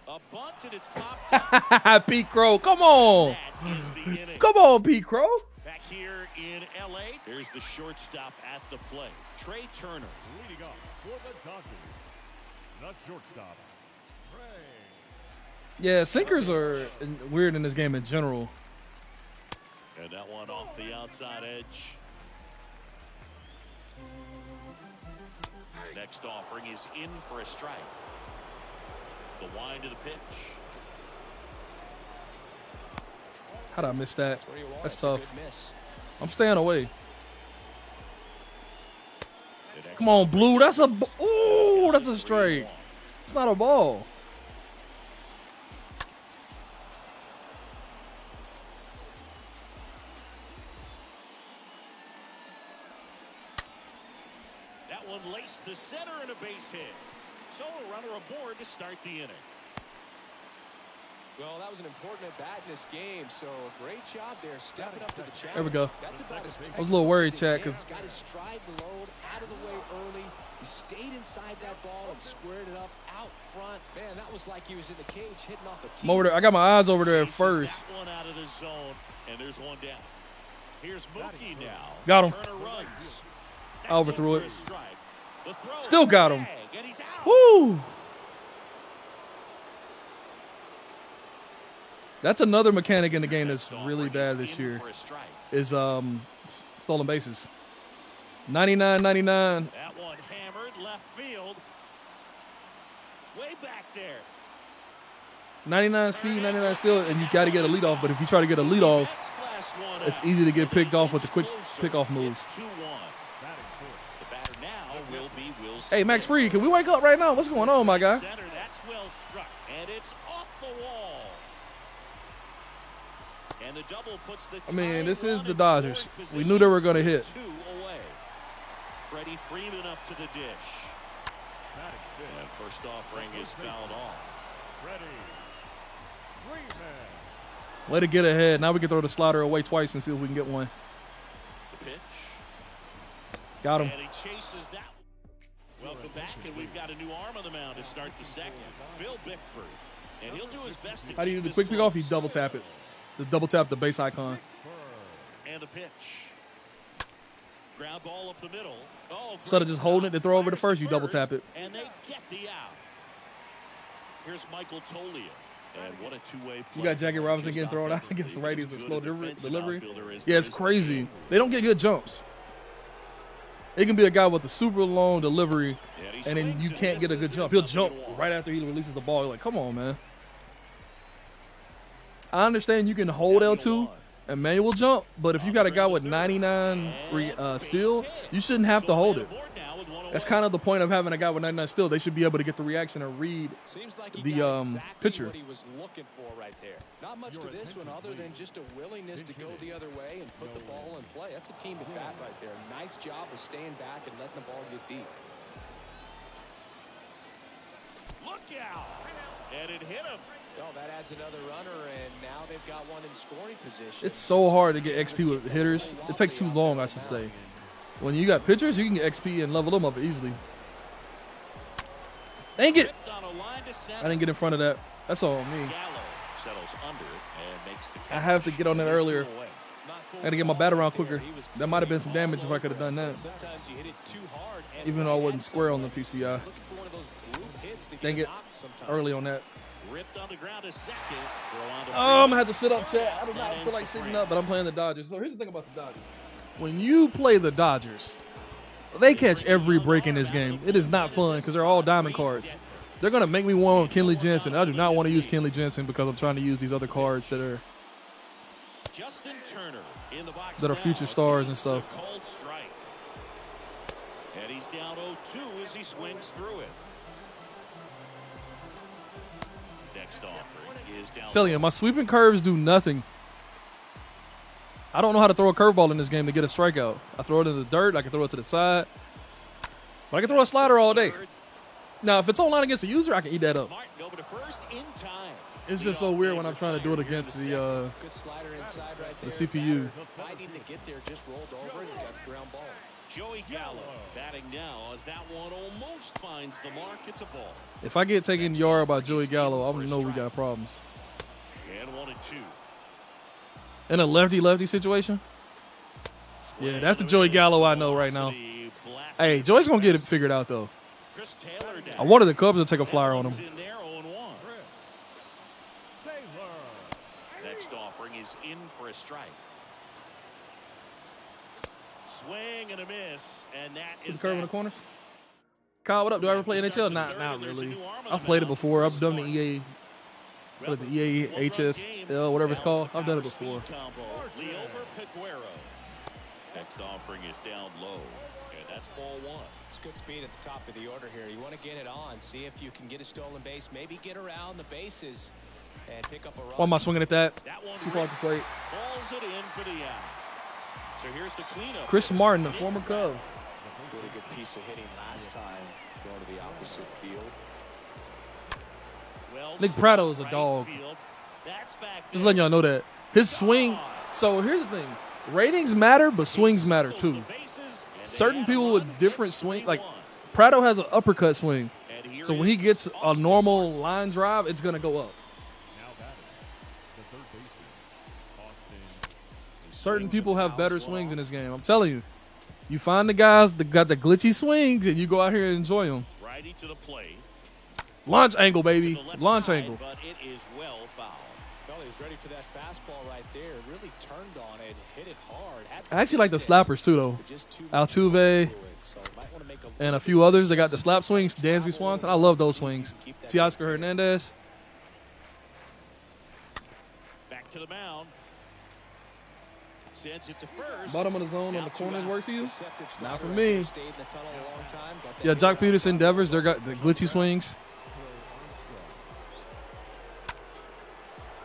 A bunt, and it's popped up. Pete Crow, come on. That is the inning. Come on, Pete Crow. Back here in L.A., there's the shortstop at the plate, Trey Turner. Leading off for the Dodgers, the shortstop, Trey. Yeah, sinkers are weird in this game in general. And that one off the outside edge. Next offering is in for a strike. The wind of the pitch. How'd I miss that? Where you want. That's It's a tough. good miss. I'm staying away. The next Come on, Blue. That's a offering ooh, that's a is strike. 3-1. It's not a ball. one laced to center and a base hit. So a runner aboard to start the inning. Well, that was an important at-bat in this game, so great job there, stepping up to the challenge. There we go. That's about as I was a little worried, textbook Chad, as it because gets. Got his stride load out of the way early. He stayed inside that ball and squared it up out front. Man, that was like he was in the cage hitting off a tee. I'm over there. I got my eyes over there at Chases first. that one out of the zone, and there's one down. Here's Mookie now. Got him. Turner runs. I overthrew it. That's in for a strike. The throw Still got him. tag, and he's out. Woo! That's another mechanic in the game that's really bad this year. Is stolen bases. 99, 99. That one hammered left field. Way back there. 99 speed, 99 steal, and you got to get a leadoff. But if you try to get a leadoff, it's easy to get picked off with the quick pickoff moves. It's 2-1. The batter now will be Will Hey, Max Smith. Fried, can we wake up right now? What's going on, my guy? Center, that's well struck, and it's off the wall. And the double puts the I mean, this tying is run the in Dodgers. scoring We knew they were going to hit. position, 2 away. Freddie Freeman up to the dish. And first offering is fouled off. Freddie Freeman. Let it get ahead. Now we can throw the slider away twice and see if we can get one. The pitch. Got him. And he chases that. Welcome back, and we've got a new arm on the mound to start the second. Phil Bickford. And he'll do his best to How do you keep do the this quick pick off? You close. double tap it. The double tap the base icon. And the pitch. Ground ball up the middle. Oh, Instead of great just holding it to throw over to Fires first, you double tap it. And they get the out. Here's Michael Tolia. And what a two-way play. You got Jackie Robinson Just getting thrown out against the offensively, righties with as slow good a defensive delivery. outfielder as Yeah, there it's is in the crazy. game. They don't get good jumps. It can be a guy with a super long delivery, And he and then swings you and can't get a misses, good and jump. it's He'll up jump and one. right after he releases the ball. You're like, come on, man. I understand you can hold L2 and manual jump, but if you got a guy with 99 steal, you shouldn't have to hold it. That's kind of the point of having a guy with 99 steal. They should be able to get the reaction and read Seems like he the got exactly pitcher. what he was looking for right there. Not much to this one other than just a willingness to go the other way and put the ball in play. That's a team at bat right there. Nice job of staying back and letting the ball get deep. Look out. And it hit him. Well, that adds another runner, and now they've got one in scoring position. It's so hard to get XP with hitters. It takes too long, I should say. When you got pitchers, you can get XP and level them up easily. Dang it! Ripped on a line to center. I didn't get in front of that. That's all on me. Gallo settles under and makes the I have to get on that catch. earlier. He's two away. I got to get my bat around quicker. That might have been some damage if I could have done that. Sometimes you hit it too hard. And Even though I wasn't square on the PCI. looking for one of those group hits to get Dang a it. knock sometimes. Early on that. Ripped on the ground to second. Throw on to Oh, I'm going to Freeman. have to sit up, Chad. I do not feel like sitting up, but I'm playing the Dodgers. So here's the thing about the Dodgers. When you play the Dodgers, they catch every break in this game. It is not fun because they're all diamond cards. They're going to make me want Kenley Jensen. I do not want to use Kenley Jensen because I'm trying to use these other cards that are Justin Turner in the box that are now. future stars and Takes stuff. a cold strike. And he's down 0-2 as he swings through it. Next offering is down. Telling you, my sweeping curves do nothing. I don't know how to throw a curveball in this game to get a strikeout. I throw it in the dirt. I can throw it to the side. But I can throw a slider all day. Now, if it's online against a user, I can eat that up. Martin over to first in time. It's just so weird when I'm trying to do it against the Good slider inside right the there. CPU. Fighting to get there, just rolled over and got the ground ball. Joey Gallo batting now as that one almost finds the mark. It's a ball. If I get taken yard by Joey Gallo, I know we got problems. And 1-2. In a lefty-lefty situation? Yeah, that's the Joey Gallo I know right now. Hey, Joey's going to get it figured out, though. Chris Taylor down. I wanted the Cubs to take a flyer on him. In there, 0-1. Taylor. Next offering is in for a strike. Swing and a miss, and that Put is the curve in that. the corners. Kyle, what up? Do I ever play NHL? Not really. I've played it before. I've done the EA, what is it, EA HSL, whatever it's called. I've done it before. Leover Peguero. Next offering is down low, and that's ball one. It's good speed at the top of the order here. You want to get it on, see if you can get a stolen base, maybe get around the bases and pick up a run. Why am I swinging at that? That one Too far to plate. falls it in for the out. So here's the cleanup. Chris Martin, the former Cub. really good piece of hitting last time going to the opposite field. Nick Prado's a dog. Just letting y'all know that. His swing. So here's the thing. Ratings matter, but swings matter too. Certain people with different swing, like Prado has an uppercut swing. So when he gets a normal line drive, it's going to go up. Certain people have better swings in this game. I'm telling you. You find the guys that got the glitchy swings, and you go out here and enjoy them. Righty to the plate. Launch angle, baby. Launch angle. But it is well fouled. Well, he was ready for that fastball right there. Really turned on it, hit it hard. I actually like the slappers too, though. Altuve and a few others. They got the slap swings. Dansby Swanson. I love those swings. Teoscar Hernandez. Back to the mound. Sends it to first. Bottom of the zone on the corners work to you? Not for me. Stayed in the tunnel a long time, got that Yeah, Jock hit Peterson, Devers. They got the glitchy swings.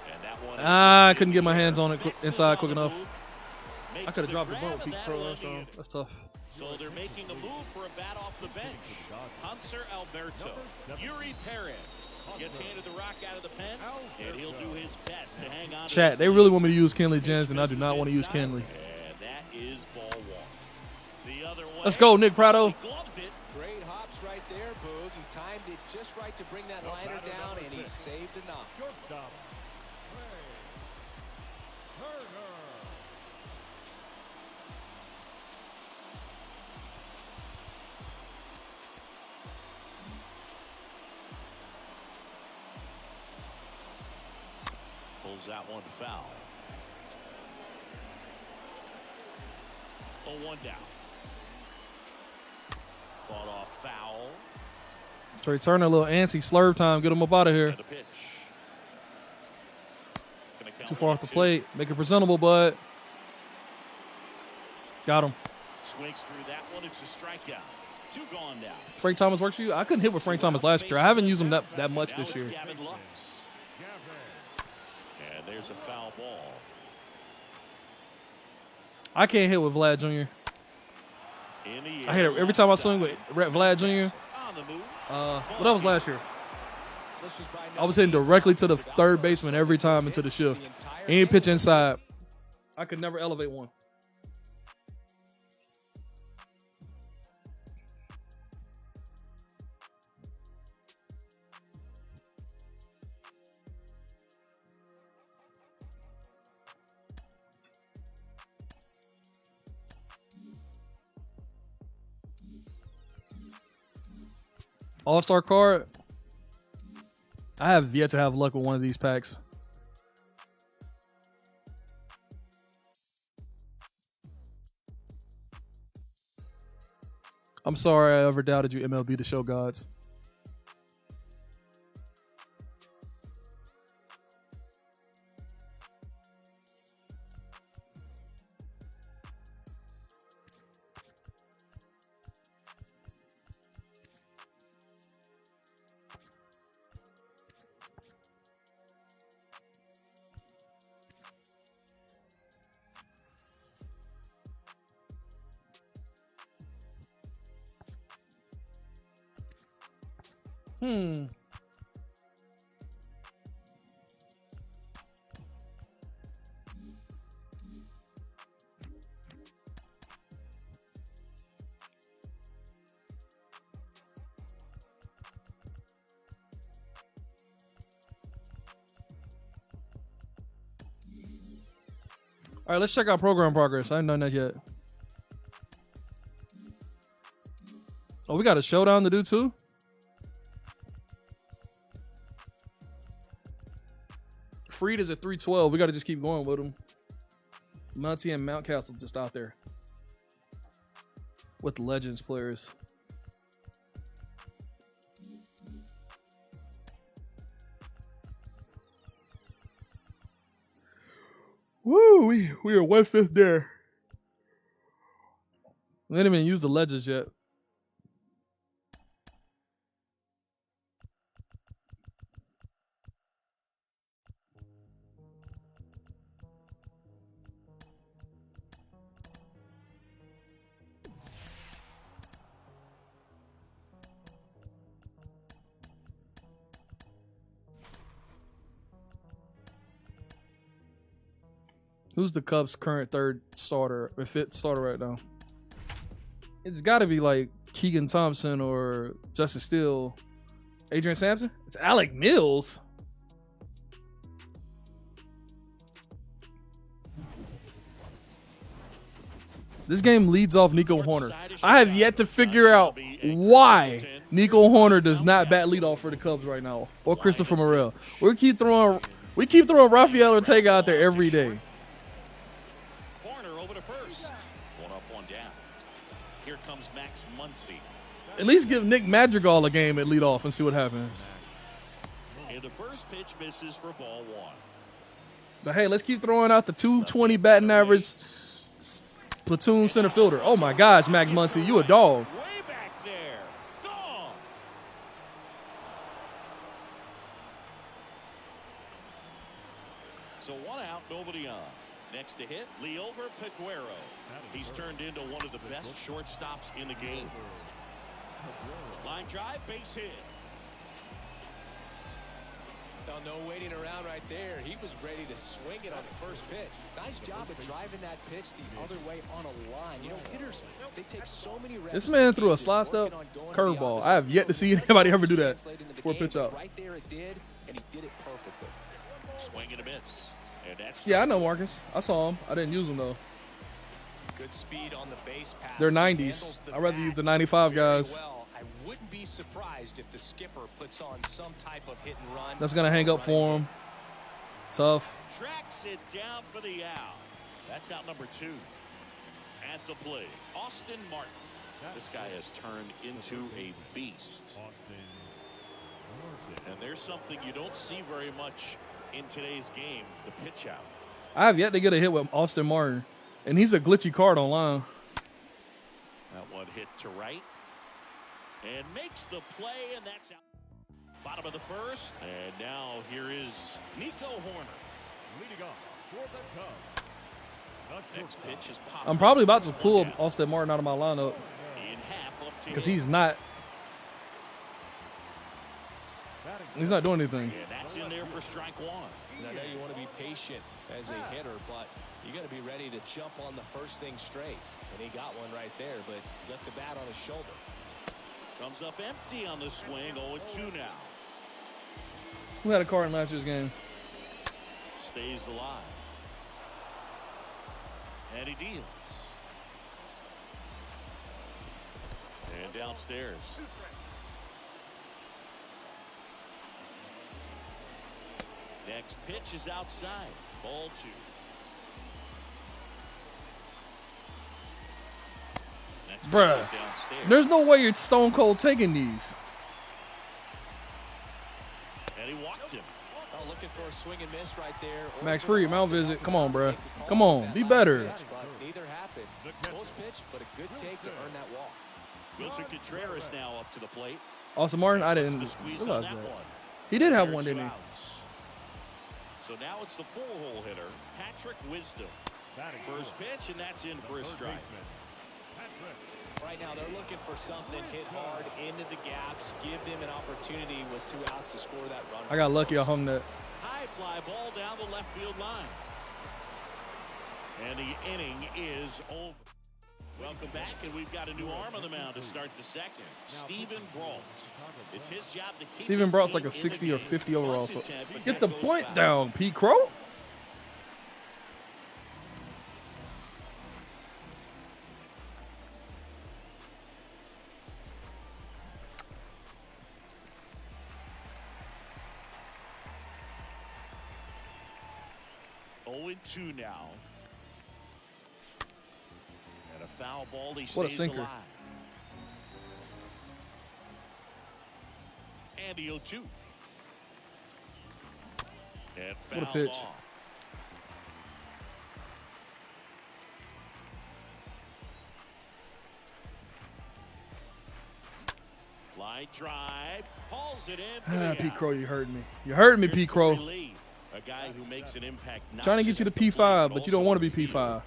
And that one I couldn't get my hands on it inside quick enough. I could have dropped the ball with Pete Crow. That's tough. So they're making a move for a bat off the bench. Hunter Alberto. Yuri Perez gets handed the rock out of the pen, and he'll do his best to hang on. Chat, they really want me to use Kenley Jensen. I do not want to use Kenley. And that is ball one. The other way. Let's go, Nick Prado. He gloves it. Great hops right there, Boog. He timed it just right to bring that liner down, and he saved enough. Shortstop. Pulls that one foul. 0-1 down. Fought off foul. Trey Turner, a little antsy slurve time. Get him up out of here. And the pitch. Gonna count Too far off the 1-2. plate. Make it presentable, bud. Got him. Swings through that one. It's a strikeout. Two gone now. Frank Thomas works for you? I couldn't hit with Frank Thomas last year. I haven't used him that much Now this it's year. Gavin Lux. And there's a foul ball. I can't hit with Vlad Jr. In the I hit it every time I swing with Vlad Jr. On the move. Well, that was last year. This was by I was hitting directly to the third baseman every time into the shift. Any pitch inside. I could never elevate one. All-Star card. I have yet to have luck with one of these packs. I'm sorry I ever doubted you, MLB The Show Gods. All right, let's check out program progress. I haven't done that yet. Oh, we got a showdown to do too? Freed is at 312. We got to just keep going with him. Monty and Mountcastle just out there with the Legends players. Woo, we are 1/5 there. We didn't even use the Legends yet. Who's the Cubs' current third starter or fifth starter right now? It's got to be like Keegan Thompson or Justin Steele. Adrian Sampson? It's Alec Mills. This game leads off Nico Horner. I have yet to figure out why Nico Horner does not bat leadoff for the Cubs right now, or Christopher Morel. We keep throwing Rafael Ortega out there every day. Horner over to first. One up, one down. Here comes Max Muncy. At least give Nick Madrigal a game at leadoff and see what happens. And the first pitch misses for ball one. But hey, let's keep throwing out the 220 batting average platoon center fielder. Oh my gosh, Max Muncy, you a dog. Way back there. Gone. So one out, nobody on. Next to hit, Leover Peguero. He's turned into one of the best shortstops in the game. Line drive, base hit. No waiting around right there. He was ready to swing it on the first pitch. Nice job of driving that pitch the other way on a line. You know, hitters, they take so many reps. This man threw a slide step curveball. I have yet to see anybody ever do that for a pitch out. Right there it did, and he did it perfectly. Swing and a miss. And that's Yeah, I know Marcus. I saw him. I didn't use him though. Good speed on the base pass. They're 90s. I'd rather use the 95 guys. Well. I wouldn't be surprised if the skipper puts on some type of hit and run. That's gonna hang up for him. Tough. Tracks it down for the out. That's out number 2. At the plate, Austin Martin. This guy has turned into a beast. And there's something you don't see very much in today's game, the pitch out. I have yet to get a hit with Austin Martin, and he's a glitchy card online. That one hit to right. And makes the play, and that's out. Bottom of the first. And now here is Nico Horner. Leading off for the Cubs. Next pitch is popped. I'm probably about to pull Austin Martin out of my lineup In half up to because him. he's not doing anything. And that's in there for strike one. And I know you want to be patient as a hitter, but you got to be ready to jump on the first thing straight. And he got one right there, but left the bat on his shoulder. Comes up empty on the swing. 0-2 now. Who had a card in last year's game? Stays alive. And he deals. And downstairs. Next pitch is outside. Ball 2. Next pitch Bruh. is downstairs. There's no way you're stone cold taking these. And he walked him. Oh, looking for a swing and miss right there. Max Fried, Mount Visit. Come on, bruh. Come on, be better. But neither happened. Close pitch, but a good take to earn that walk. Wilson Contreras now up to the plate. Austin Martin, I The didn't squeeze on realize that that. one. He did have There are one, 2 didn't he? outs. So now it's the full-hole hitter, Patrick Wisdom. First pitch, and that's in for a strike. Right now, they're looking for something, hit hard into the gaps, give them an opportunity with 2 outs to score that run. I got lucky. I hung that. High fly ball down the left field line. And the inning is over. Welcome back, and we've got a new arm on the mound to start the second. Steven Brault. It's his job to keep Steven his Brault's team like a in the 60 or game. 50 overall. Bunt So attempt, but get that the goes point foul. down, Pete Crow. Oh, 0-2 now. And a foul ball. He What a stays sinker. alive. And the 0-2. And foul What a pitch. off. Line drive. Hauls it in. for the Pete out. Crow, you hurt me. You hurt me, Here's Pete Crow. Corey Lee, a guy who makes an impact. Not Trying to get just you to at the plate, P5, but you don't also want to on be the field. P5.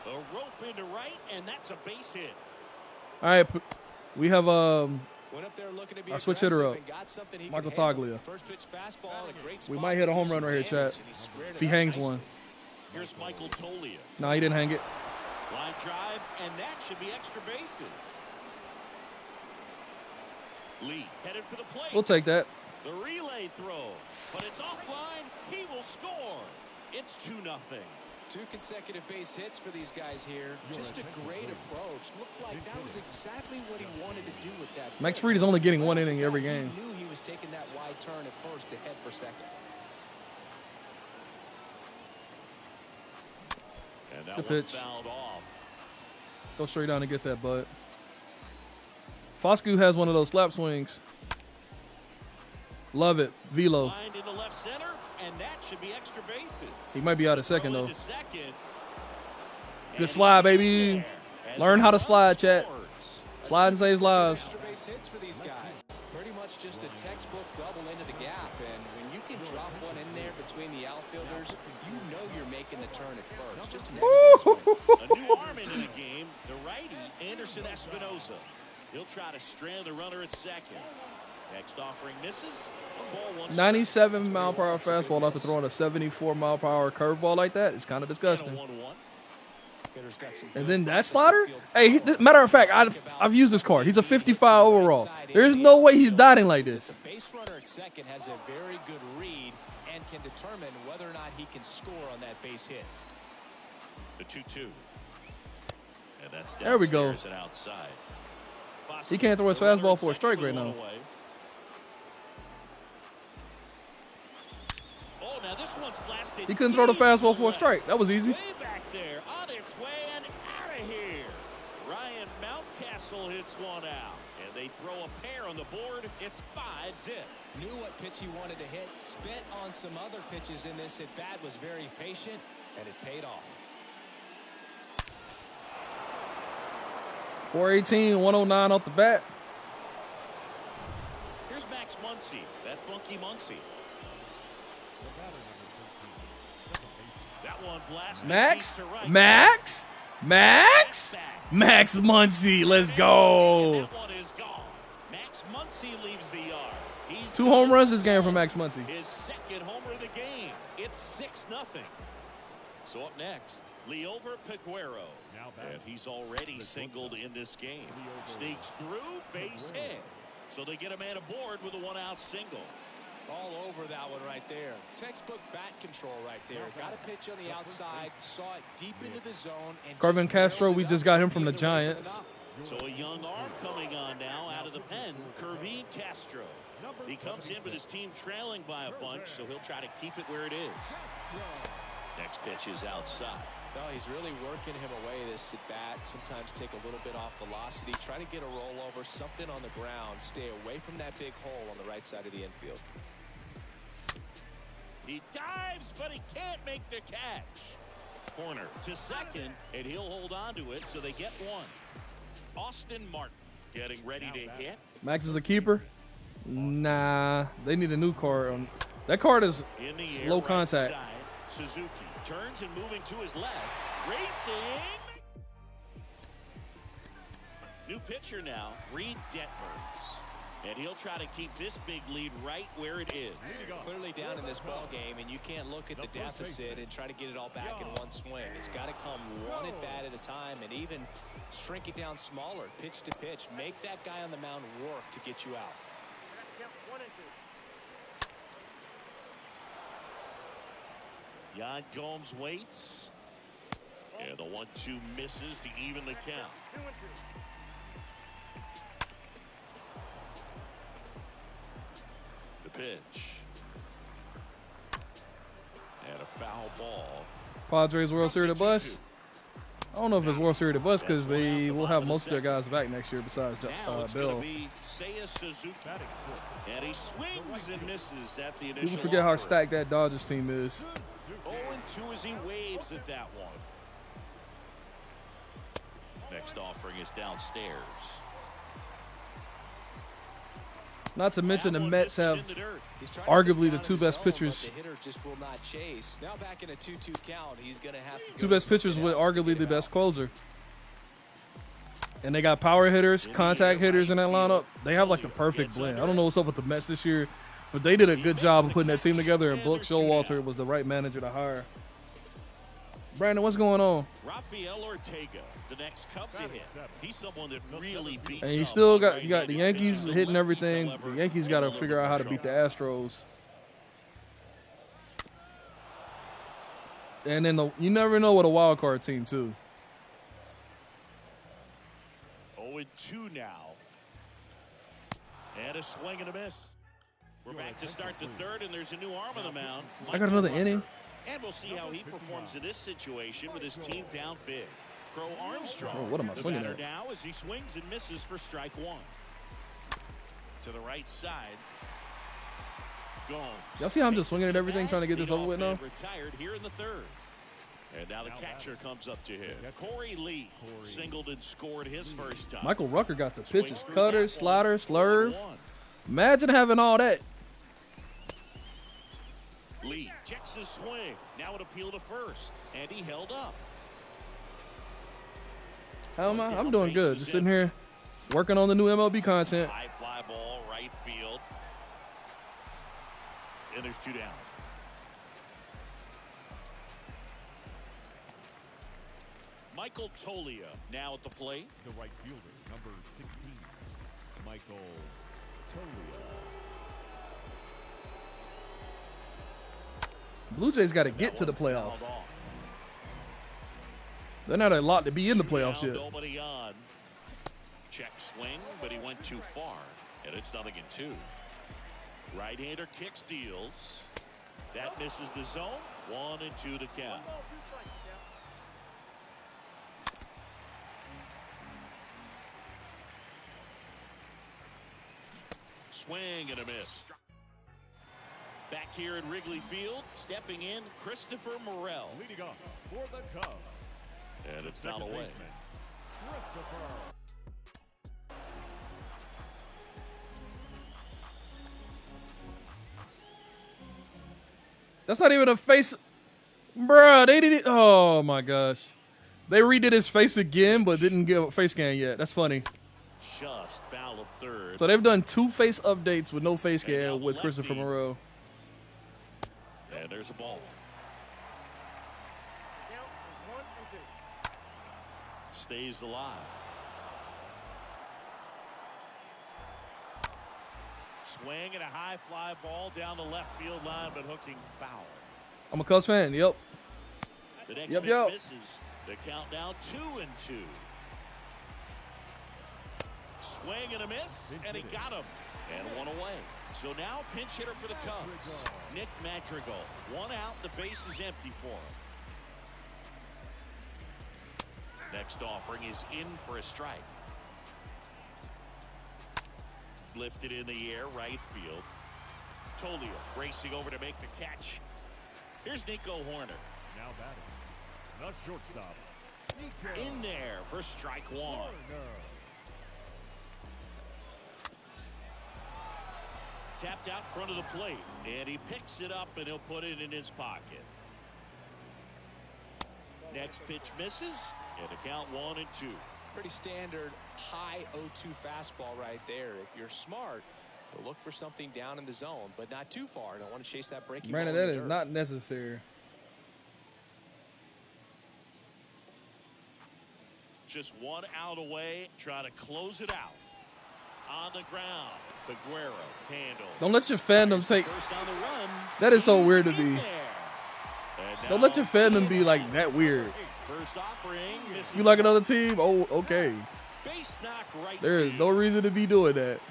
A rope into right, and that's a base hit. All right, we have Went up there looking to be I'll switch hitter aggressive up. and got something he Michael could handle. Toglia. First pitch fastball, a great We spot might hit to a home do run some right here, damage, chat. and he squared If it he up hangs nicely. one. Here's Michael Toglia. No, he didn't hang it. Line drive, and that should be extra bases. Lee headed for the plate. We'll take that. The relay throw, but it's offline. He will score. It's 2-0. 2 consecutive base hits for these guys here. Just a great approach. Looked like that was exactly what he wanted to do with that. Max pitch. Fried is only getting 1 inning every game. He knew he was taking that wide turn at first to head for second. And that Good one pitch. fouled off. Go straight down and get that, bud. Foscue has one of those slap swings. Love it. Velo. Lined into left center, and that should be extra bases. He might be out of second, Throw though. into second. Good slide, baby. Learn how to slide, chat. Slide and saves lives. Extra base hits for these guys. Pretty much just a textbook double into the gap, and when you can drop one in there between the outfielders, you know you're making the turn at first. Just an excellent swing. A new arm into the game, the righty, Anderson Espinoza. He'll try to strand the runner at second. Next offering misses. Ball one 97 mile per hour fastball after throwing a 74 mile per hour curveball like that is kind of disgusting. 1-1. Hitter's got some And good then that left slider? field. Hey, matter of fact, I've used this card. He's a 55 overall. There's no way he's dotting like this. The base runner at second has a very good read and can determine whether or not he can score on that base hit. The 2-2. And that's There we go. downstairs and outside. He can't throw his The runner fastball at for a second strike with right one now. away. Oh, now this one's blasted He couldn't throw the deep fastball to for a left. strike. That was easy. Way back there, on its way and out of here. Ryan Mountcastle hits one out. And they throw a pair on the board. It's 5-zip. Knew what pitch he wanted to hit, spit on some other pitches in this at bat, was very patient, and it paid off. 418, 109 off the bat. Here's Max Muncy, that funky Muncy. That one blasted Max? deep to right. Max? Max? Max Muncy, let's go. That one is gone. Max Muncy leaves the yard. He's 2 home runs this game for Max Muncy. his second homer of the game. It's 6-0. So up next, Leover Peguero. And he's already singled in this game. Sneaks through, base hit. So they get a man aboard with a 1-out single. All over that one right there. Textbook bat control right there. Got a pitch on the outside, saw it deep into the zone. And Carvin just Castro, nailed we it just up got him and from the gave it away for Giants. knock. So a young arm coming on now out of the pen, Kervin Castro. He comes in with his team trailing by a bunch, so he'll try to keep it where it is. Next pitch is outside. No, he's really working him away this at bat. Sometimes take a little bit off velocity, try to get a rollover, something on the ground. Stay away from that big hole on the right side of the infield. He dives, but he can't make the catch. Corner to second, and he'll hold on to it, so they get one. Austin Martin getting ready to hit. Max is a keeper? Nah, they need a new card. That card is In the air, slow right contact. side. Suzuki turns and moving to his left. Racing. New pitcher now, Reed Detmers. And he'll try to keep this big lead right where it is. Clearly down in this ball game, and you can't look at the deficit and try to get it all back in one swing. It's got to come one at bat at a time, and even shrink it down smaller, pitch to pitch. Make that guy on the mound work to get you out. Yep, 1 and 2. Jan Gomes waits. And the 1-2 misses to even the count. 2 and 2. The pitch. And a foul ball. Padres World Series of bus. I don't know if it's World Series of bus because they will have most of their guys back next year besides Now it's Bill. going to be Seiya Suzuki. And he swings and misses at the initial People forget how offer. stacked that Dodgers team is. 0-2 as he waves at that one. Next offering is downstairs. Not to mention the That one Mets misses have in the dirt. He's trying to arguably stay the out of 2 best zone, pitchers. but the hitter just will not chase. Now back in a 2-2 count, he's going to have to 2 go best pitchers something with else to arguably get the it best out. closer. and they got power hitters, contact hitters in that lineup. They have like the perfect blend. I don't know what's up with the Mets this year, but they did a good job of putting that team together, and Brooks Showalter was the right manager to hire. Brandon, what's going on? Rafael Ortega, the next cup to hit. He's someone that really beats. And you still got the Yankees hitting everything. The Yankees got to figure out how to beat the Astros. And then you never know with a wild card team too. 0-2 now. And a swing and a miss. We're back to start the third, and there's a new arm on the mound. I got another inning. And we'll see how he performs in this situation with his team down big. Crow Armstrong. Oh, what am I swinging the at? now as he swings and misses for strike one. To the right side. Gone. Y'all see how I'm just swinging at everything, trying to get this over with now? Retired here in the third. And now the catcher comes up to hit. Corey Lee singled and scored his first time. Michael Rucker got the pitches, cutter, slider, slurve. Imagine having all that. Lee checks his swing. Now an appeal to first. And he held up. How am I? I'm doing good. Just sitting here working on the new MLB content. High fly ball, right field. And there's two down. Michael Tolia now at the plate. The right fielder, number 16, Michael Tolia. Blue Jays got to get to the playoffs. They're not a lot to be in the playoffs yet. Nobody on. Check swing, but he went too far. And it's 0-2. Right-hander kick steals. That misses the zone. 1-2 to count. Swing and a miss. Back here at Wrigley Field, stepping in, Christopher Morel. Leading off for the Cubs. And it's fouled away. Christopher. That's not even a face. Bruh, they did it. Oh, my gosh. They redid his face again, but didn't give a face scan yet. That's funny. Just foul of third. So they've done 2 face updates with no face scan with Christopher Moreau. And there's a ball. Count is 1-2. Stays alive. Swing and a high fly ball down the left field line, but hooking foul. I'm a Cubs fan. Yep. The next Yep, pitch yep. misses. The count now 2-2. Swing and a miss, and he got him. And one away. So now pinch hitter for the Cubs. Nick Madrigal. One out, the base is empty for him. Next offering is in for a strike. Lifted in the air, right field. Tolia racing over to make the catch. Here's Nico Horner. Now batting. The shortstop. Nico In there for strike one. Horner. Tapped out front of the plate, and he picks it up, and he'll put it in his pocket. Next pitch misses, and the count 1-2. Pretty standard high 0-2 fastball right there. If you're smart, you'll look for something down in the zone, but not too far. Don't want to chase that breaking ball. Brandon, in that the is dirt. not necessary. Just one out away, trying to close it out. On the ground, Peguero handle. Don't let your fandom take. First on the run. That is so He's weird to in be. there. And Don't let now your fandom be like that weird. First offering. Misses You like another team? Oh, okay. base knock right There is no field. reason to be doing that.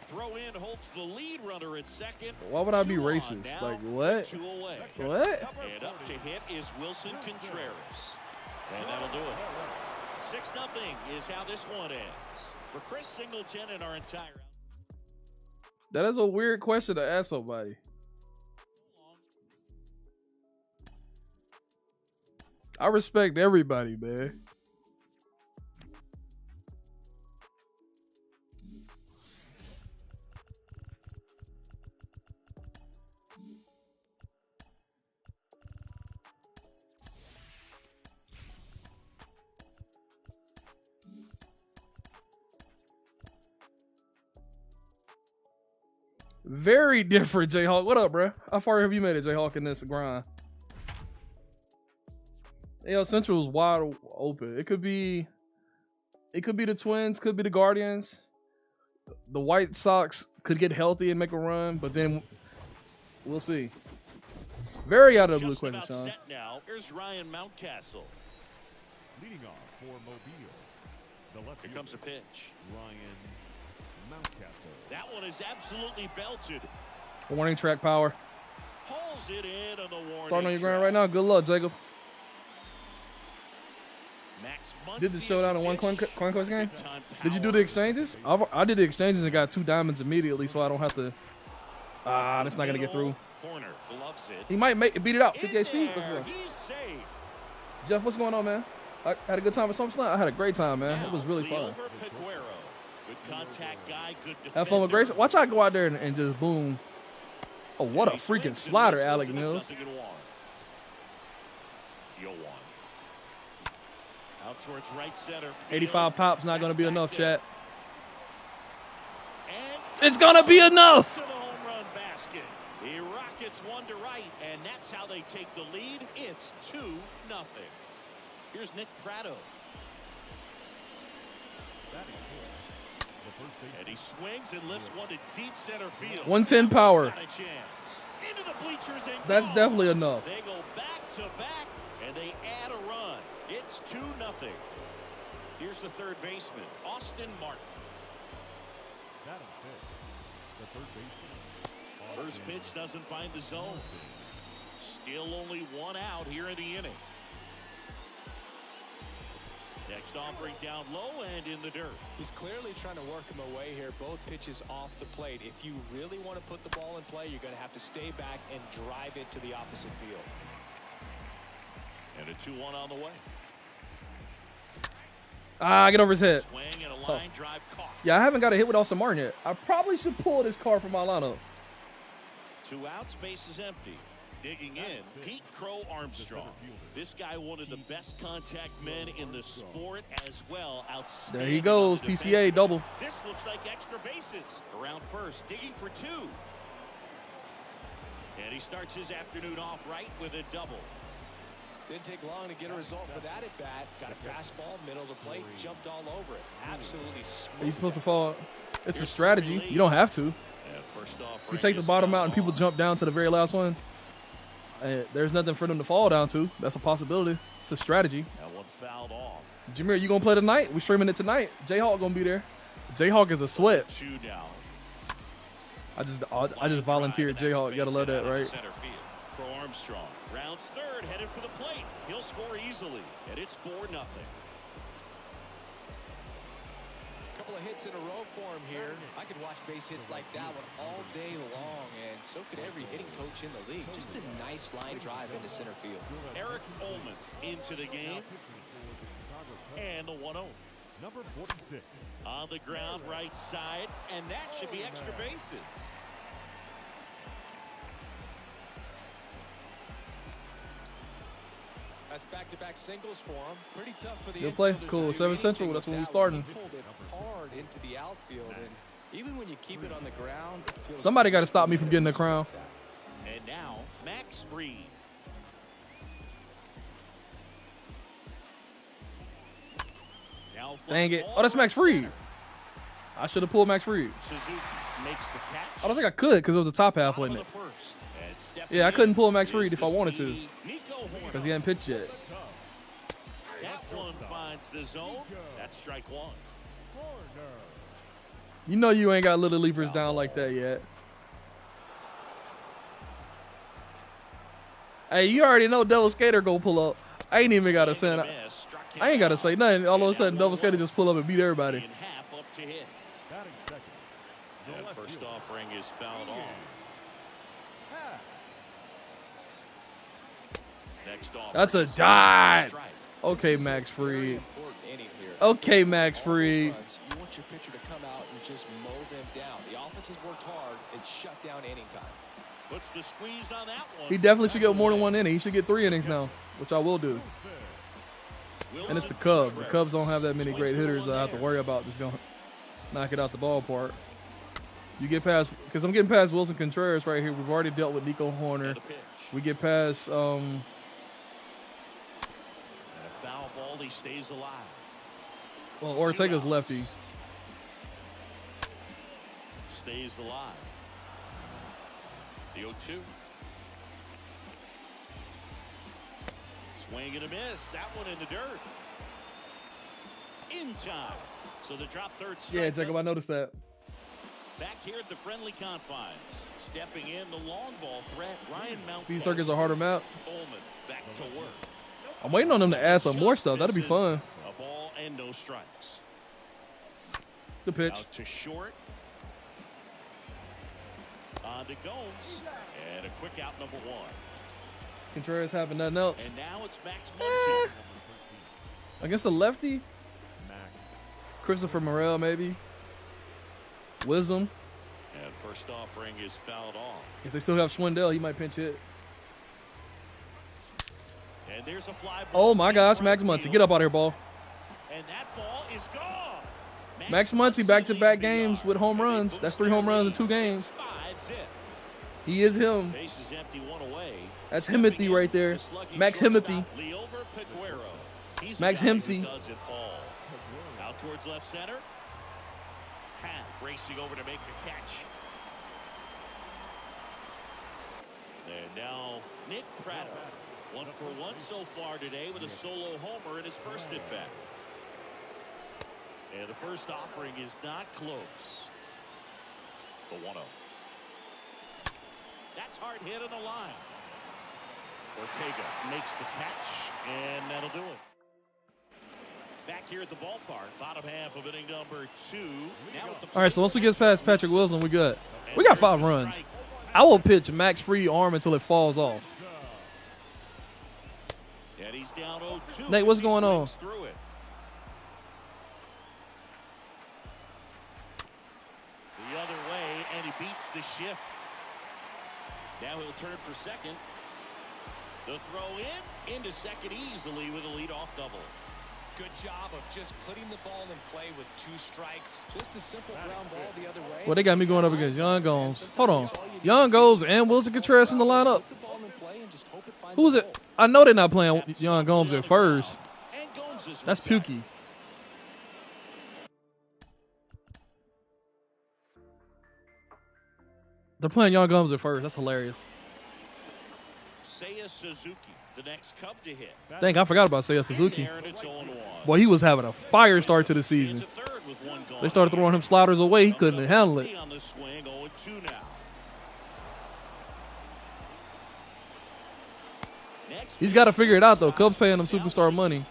Throw in holds the lead runner at second. Why would I be 2 on racist? now, Like, what? 2 away. What? And up to hit is Wilson Contreras. And that'll do it. 6-0 is how this one ends. For Chris Singleton and our entire. That is a weird question to ask somebody. I respect everybody, man. Very different, J-Hawk. What up, bro? How far have you made it, J-Hawk, in this grind? AL Central is wide open. It could be the Twins, could be the Guardians. The White Sox could get healthy and make a run, but then we'll see. Very out of the blue question, Just Sean. about set now. Here's Ryan Mountcastle. Leading off for Mobile, the left Here fielder, comes a pitch. Ryan Mountcastle. That one is absolutely belted. Warning track power. Pulls it in on the warning. Starting on your ground track. right now. Good luck, Jacob. Max Did the Muncy showdown in one dish. coin quest game? Big time Did you do power. the exchanges? I did the exchanges and got 2 diamonds immediately, so I don't have to. That's not gonna get through. Corner gloves it. He might beat it out. In 58 speed. Let's there, go. He's safe. Jeff, what's going on, man? I had a good time at SummerSlam. I had a great time, man. It was really fun. Over Peguero. Good contact guy. Good defender. Have fun with Grayson. Watch out go out there and just boom. Oh, what a He freaking swings and slider, misses, Alec and it's Mills. 0-1. Out towards right center. field. 85 pops not gonna be That's enough, back there. chat. And It's gonna be enough. to the home run basket. He rockets one to right, and that's how they take the lead. It's 2-0. Here's Nick Pratto. Batting fourth, the first baseman, And he swings and lifts one to deep center field. 110 power. Got a chance. Into the bleachers and That's gone. definitely enough. They go back to back, and they add a run. It's 2-0. Here's the third baseman, Austin Martin. batting fifth, the third baseman. First pitch doesn't find the zone. Still only 1 out here in the inning. Next offering down low and in the dirt. He's clearly trying to work him away here. Both pitches off the plate. If you really want to put the ball in play, you're going to have to stay back and drive it to the opposite field. And a 2-1 on the way. Get over his head. Swing and a line drive caught. Yeah, I haven't got a hit with Austin Martin yet. I probably should pull this card from my lineup. 2 outs, base is empty. Digging in, Pete Crow Armstrong. This guy one of the best contact men in the sport as well. Outstanding. There he goes, on the PCA defensive. double. This looks like extra bases. Around first, digging for 2. And he starts his afternoon off right with a double. Didn't take long to get a result for that at bat. Got a fastball, middle of the plate, jumped all over it. Absolutely smooth. Are you supposed to fall? It's a strategy. You don't have to. And first off, You take the bottom out and people jump down to the very last one. There's nothing for them to fall down to. That's a possibility. It's a strategy. That one fouled off. Jameer, you gonna play tonight? We streaming it tonight. J-Hawk gonna be there. J-Hawk is a sweat. 2 down. I just volunteered J-Hawk. You gotta love that, right? Center field. Crow Armstrong rounds third, headed for the plate. He'll score easily, and it's 4-0. Couple of hits in a row for him here. I could watch base hits like that one all day long, and so could every hitting coach in the league. Just a nice line drive into center field. Eric Ullman into the game, and the 1-0. Number 46. On the ground, right side, and that should be extra bases. That's back-to-back singles for him. Pretty tough for the Good play. infielders Cool. to do 7 anything Central. with That's when we that one. starting. He pulled it hard into the outfield, and even when you keep it on the ground, it feels Somebody got to stop me from getting the crown. And now, Max Fried. Now Dang it. fly Oh, that's ball Max right Fried. center. I should have pulled Max Fried. Suzuki makes the catch. I don't think I could because it was a top half, Bottom wasn't of it? the first. And stepping Yeah, I in couldn't pull Max is Fried if the I wanted to speedy Nico Horner. because he hadn't pitched yet. That one finds the zone. That's strike 1. You know you ain't got little leapers down like that yet. Hey, you already know Devil Skater gonna pull up. I ain't even gotta say that. I ain't gotta say nothing. All of a sudden, Devil Skater just pull up and beat everybody. In half up to hit. Batting second. The And left first fielder, offering is fouled off. Next off. That's a dot. Okay, Max Fried. Okay, Max Fried. You want your pitcher to come out and just mow them down. The offense has worked hard and shut down inning time. Puts the squeeze on that one. He definitely should get more than 1 inning. He should get 3 innings now, which I will do. And it's the Cubs. The Cubs don't have that many great hitters I have to worry about. Just gonna knock it out the ballpark. You get past, because I'm getting past Wilson Contreras right here. We've already dealt with Nico Horner. And the pitch. We get past And a foul ball. He stays alive. well, Ortega's 2 outs. lefty. Stays alive. The 0-2. Swing and a miss. That one in the dirt. In time. So the drop third strike. Yeah, Jacob, I noticed that. Back here at the friendly confines. Stepping in the long ball threat. Ryan Mount. Speed circuits are harder map. Ullman back to work. I'm waiting on them to add some more stuff. That'd be Misses fun. A ball and no strikes. Good pitch. Out to short. On to Gomes. And a quick out, number 1. Contreras having nothing else. And now it's Max Muncy. Against a lefty? Christopher Morel, maybe. Wisdom. And first offering is fouled off. If they still have Schwindel, he might pinch hit. And there's a fly ball. Oh my gosh, Max Muncy. Get up out of here, ball. And that ball is gone. Max Muncy back-to-back leads the games yard. with home And they runs. boost That's 3 their home runs in lead. 2 games. It's 5-zip. He is him. Base is empty, 1 away. That's Stepping Himothy in, right there. the sluggy Max shortstop, Himothy. Leover Peguero. He's Max a guy Himsey. who does it all. Out towards left center. Pat racing over to make the catch. And now Nick Pratto. 1 for 1 so far today with a solo homer in his first at bat. And the first offering is not close. The 1-0. That's hard hit on the line. Ortega makes the catch, and that'll do it. Back here at the ballpark, bottom half of inning number 2. Now with the All right, so once we get past Patrick Wilson, we good. We got 5 runs. I will pitch Max Free arm until it falls off. And he's down 0-2. Nate, what's He going on? swings through it. The other way, and he beats the shift. Now he'll turn for second. The throw into second easily with a leadoff double. Good job of just putting the ball in play with 2 strikes. Just a simple ground ball the other way. Well, they got me going up against Young Gomes. Hold on. Young Gomes and Wilson Contreras in the lineup. Put the ball in play and just hope it finds Who is a it? hole. I know they're not playing Young Gomes at first. And Gomes is That's retired. Pukey. They're playing Young Gomes at first. That's hilarious. Seiya Suzuki, the next Cub to hit. Dang, I forgot about Seiya Suzuki. And it's 0-1. Boy, he was having a fire start to the season. Stands at third with 1 gone. They started throwing him sliders away. He Comes couldn't up handle empty it. on the swing, 0-2 now. Next He's got to pitch, figure it out, though. inside, Cubs paying him down superstar low. money.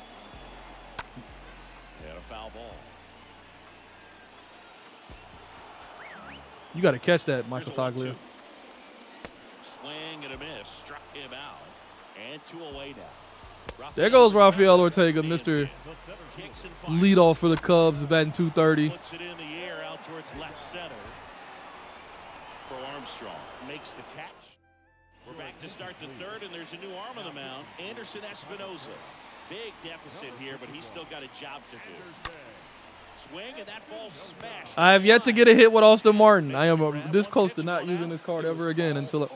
And a foul ball. You got to catch that, Michael Here's a Toglia. 1-2. Swing and a miss, struck him out. And 2 away now. There goes Rafael Ortega, Mr. Kicks and fires. Leadoff for the Cubs, batting .230. Puts it in the air out towards left center. For Armstrong. Makes the catch. We're back to start the third, and there's a new arm on the mound. Anderson Espinoza. Big deficit here, but he's still got a job to do. Swing, and that ball smashed. I have yet to get a hit with Austin Martin. I am this close to not using this card ever again until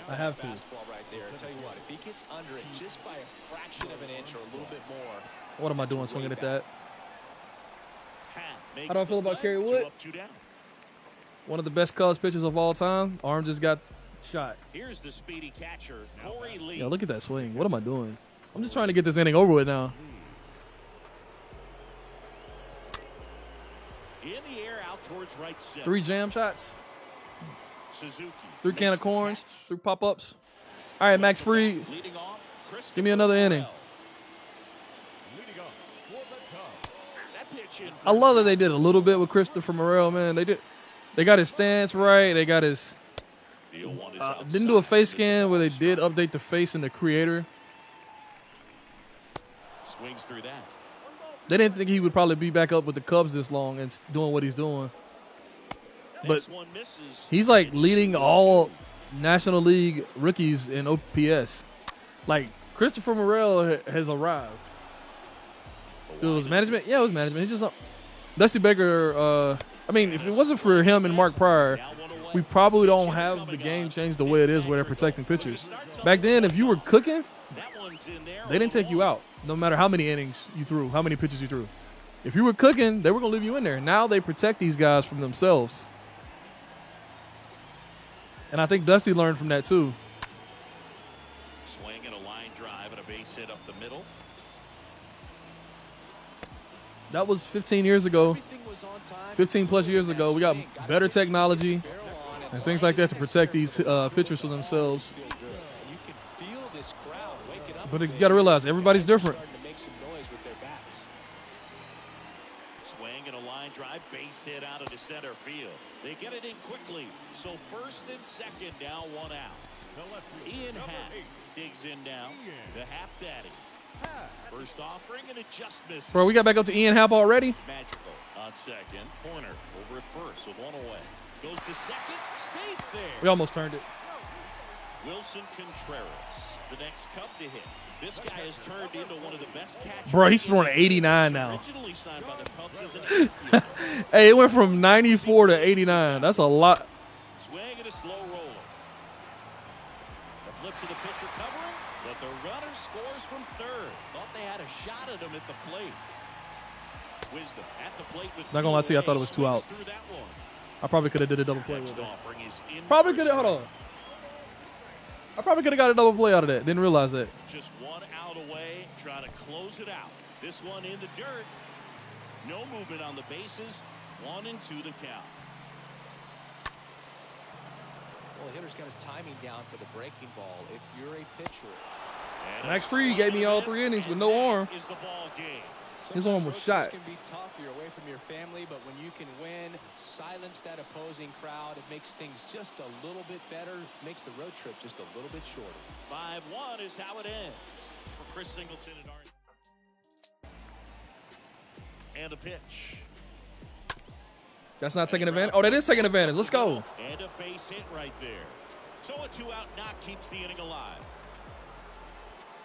I have to. Fastball right there. I tell you what, if he gets under it just by a fraction of an inch or a little bit more. What am I doing swinging at that? Pat makes How do I feel the about play. Kerry 2 Wood? up, 2 down. One of the best Cubs pitchers of all time. Arm just got shot. Here's the speedy catcher, Corey Lee. Yo, look at that swing. What am I doing? I'm just trying to get this inning over with now. In the air out towards right center. 3 jam shots, Suzuki. 3 can makes of the corns, catch. 3 pop-ups. All right, Max Fried. Leading off, Give me another inning. Morel. Leading off for the Cubs. That pitch in I love that they did a little bit with Christopher Morel, man. They got his stance right. They got his Deal one is didn't do a outside. face scan where they did update the face in the creator. Swings through that. They didn't think he would probably be back up with the Cubs this long and doing what he's doing. But Next one misses. he's like It's leading 2-2. all National League rookies in OPS. Like Christopher Morel has arrived. It was management. Yeah, it was management. He's just Dusty Baker. I mean, if it wasn't for him and Mark Pryor, Now 1-0 we probably don't have the game changed the way it is where they're protecting pitchers. Back then, if you were cooking, they didn't take you out, no matter how many innings you threw, how many pitches you threw. If you were cooking, they were going to leave you in there. Now they protect these guys from themselves. And I think Dusty learned from that too. Swing and a line drive and a base hit up the middle. That was 15 years ago, 15 plus years ago. We got better technology and things like that to protect these pitchers from themselves. But you got to realize everybody's different. Swing and a line drive, base hit out of the center field. They get it in quickly. So first and second, down one out. Ian Happ digs in now. The Happ Daddy. First offering and it just missed. Bro, we got back up to Ian Happ already? Magical on second. Corner over at first with one away. Goes to second. Safe there. We almost turned it. Wilson Contreras, the next Cub to hit. This guy has turned into one of the best catchers. Bro, he's throwing 89 now. Originally signed by the Cubs as an infielder. Hey, it went from 94 to 89. That's a lot. Swing and a slow roller. A flip to the pitcher covering, but the runner scores from third. Thought they had a shot at him at the plate. Wisdom at the plate with Not gonna lie to you, I thought it was 2 outs. I probably could have did a double play with it. Probably could have. Hold on. I probably could have got a double play out of that. Didn't realize that. Just one out away, trying to close it out. This one in the dirt. No movement on the bases. 1-2 the count. Well, the hitter's got his timing down for the breaking ball. If you're a pitcher. Max Fried gave me all 3 innings with no arm. Is the ball game. His arm was shot. Can be tough. You're away from your family, but when you can win, silence that opposing crowd, it makes things just a little bit better. Makes the road trip just a little bit shorter. 5-1 is how it ends for Chris Singleton and Art. And a pitch. That's not taking advantage. Oh, that is taking advantage. Let's go. And a base hit right there. So a 2-out knock keeps the inning alive.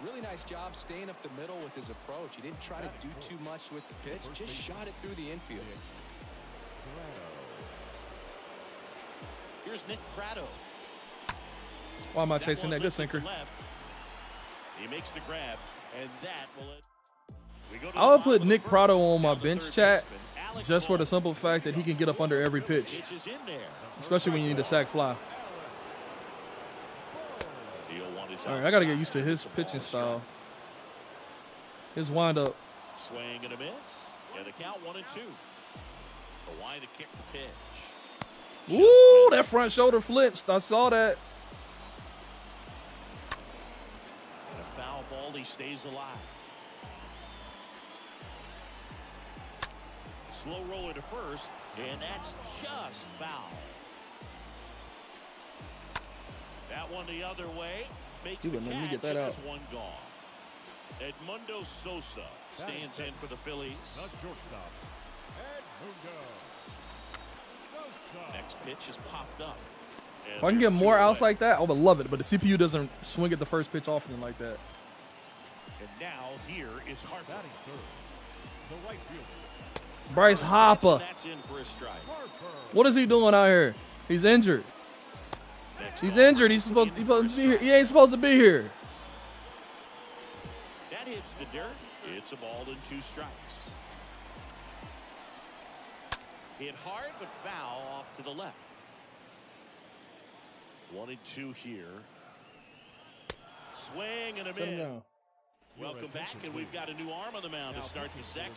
Really nice job staying up the middle with his approach. He didn't try to do too much with the pitch, just shot it through the infield. Here's Nick Prado. Why am I chasing that? Good sinker. He makes the grab, and that will it. I would put Nick Prado on my bench chat just for the simple fact that he can get up under every pitch, especially when you need a sac fly. All right, I got to get used to his pitching style. His windup. Swing and a miss. And the count 1-2. The line to kick the pitch. Ooh, that front shoulder flinched. I saw that. And a foul ball, he stays alive. Slow roller to first, and that's just foul. That one the other way. Makes the let me get catch, that and out. there's one gone. Edmundo Sosa stands in for the Phillies. The shortstop, Edmundo. Next pitch is popped up. And If I can get there's more 2 outs away. like that, I would love it. But the CPU doesn't swing at the first pitch often like that. And now here is Harper. Batting third, the right fielder, Bryce Harper. That's in for a strike. Harper. What is he doing out here? He's injured. He's injured. He's supposed to be here. He ain't supposed to be here. That hits the dirt. It's a ball and 2 strikes. Hit hard but foul off to the left. 1-2 here. Swing and a Set him miss. down. Welcome back, and we've got a new arm on the mound to start the second.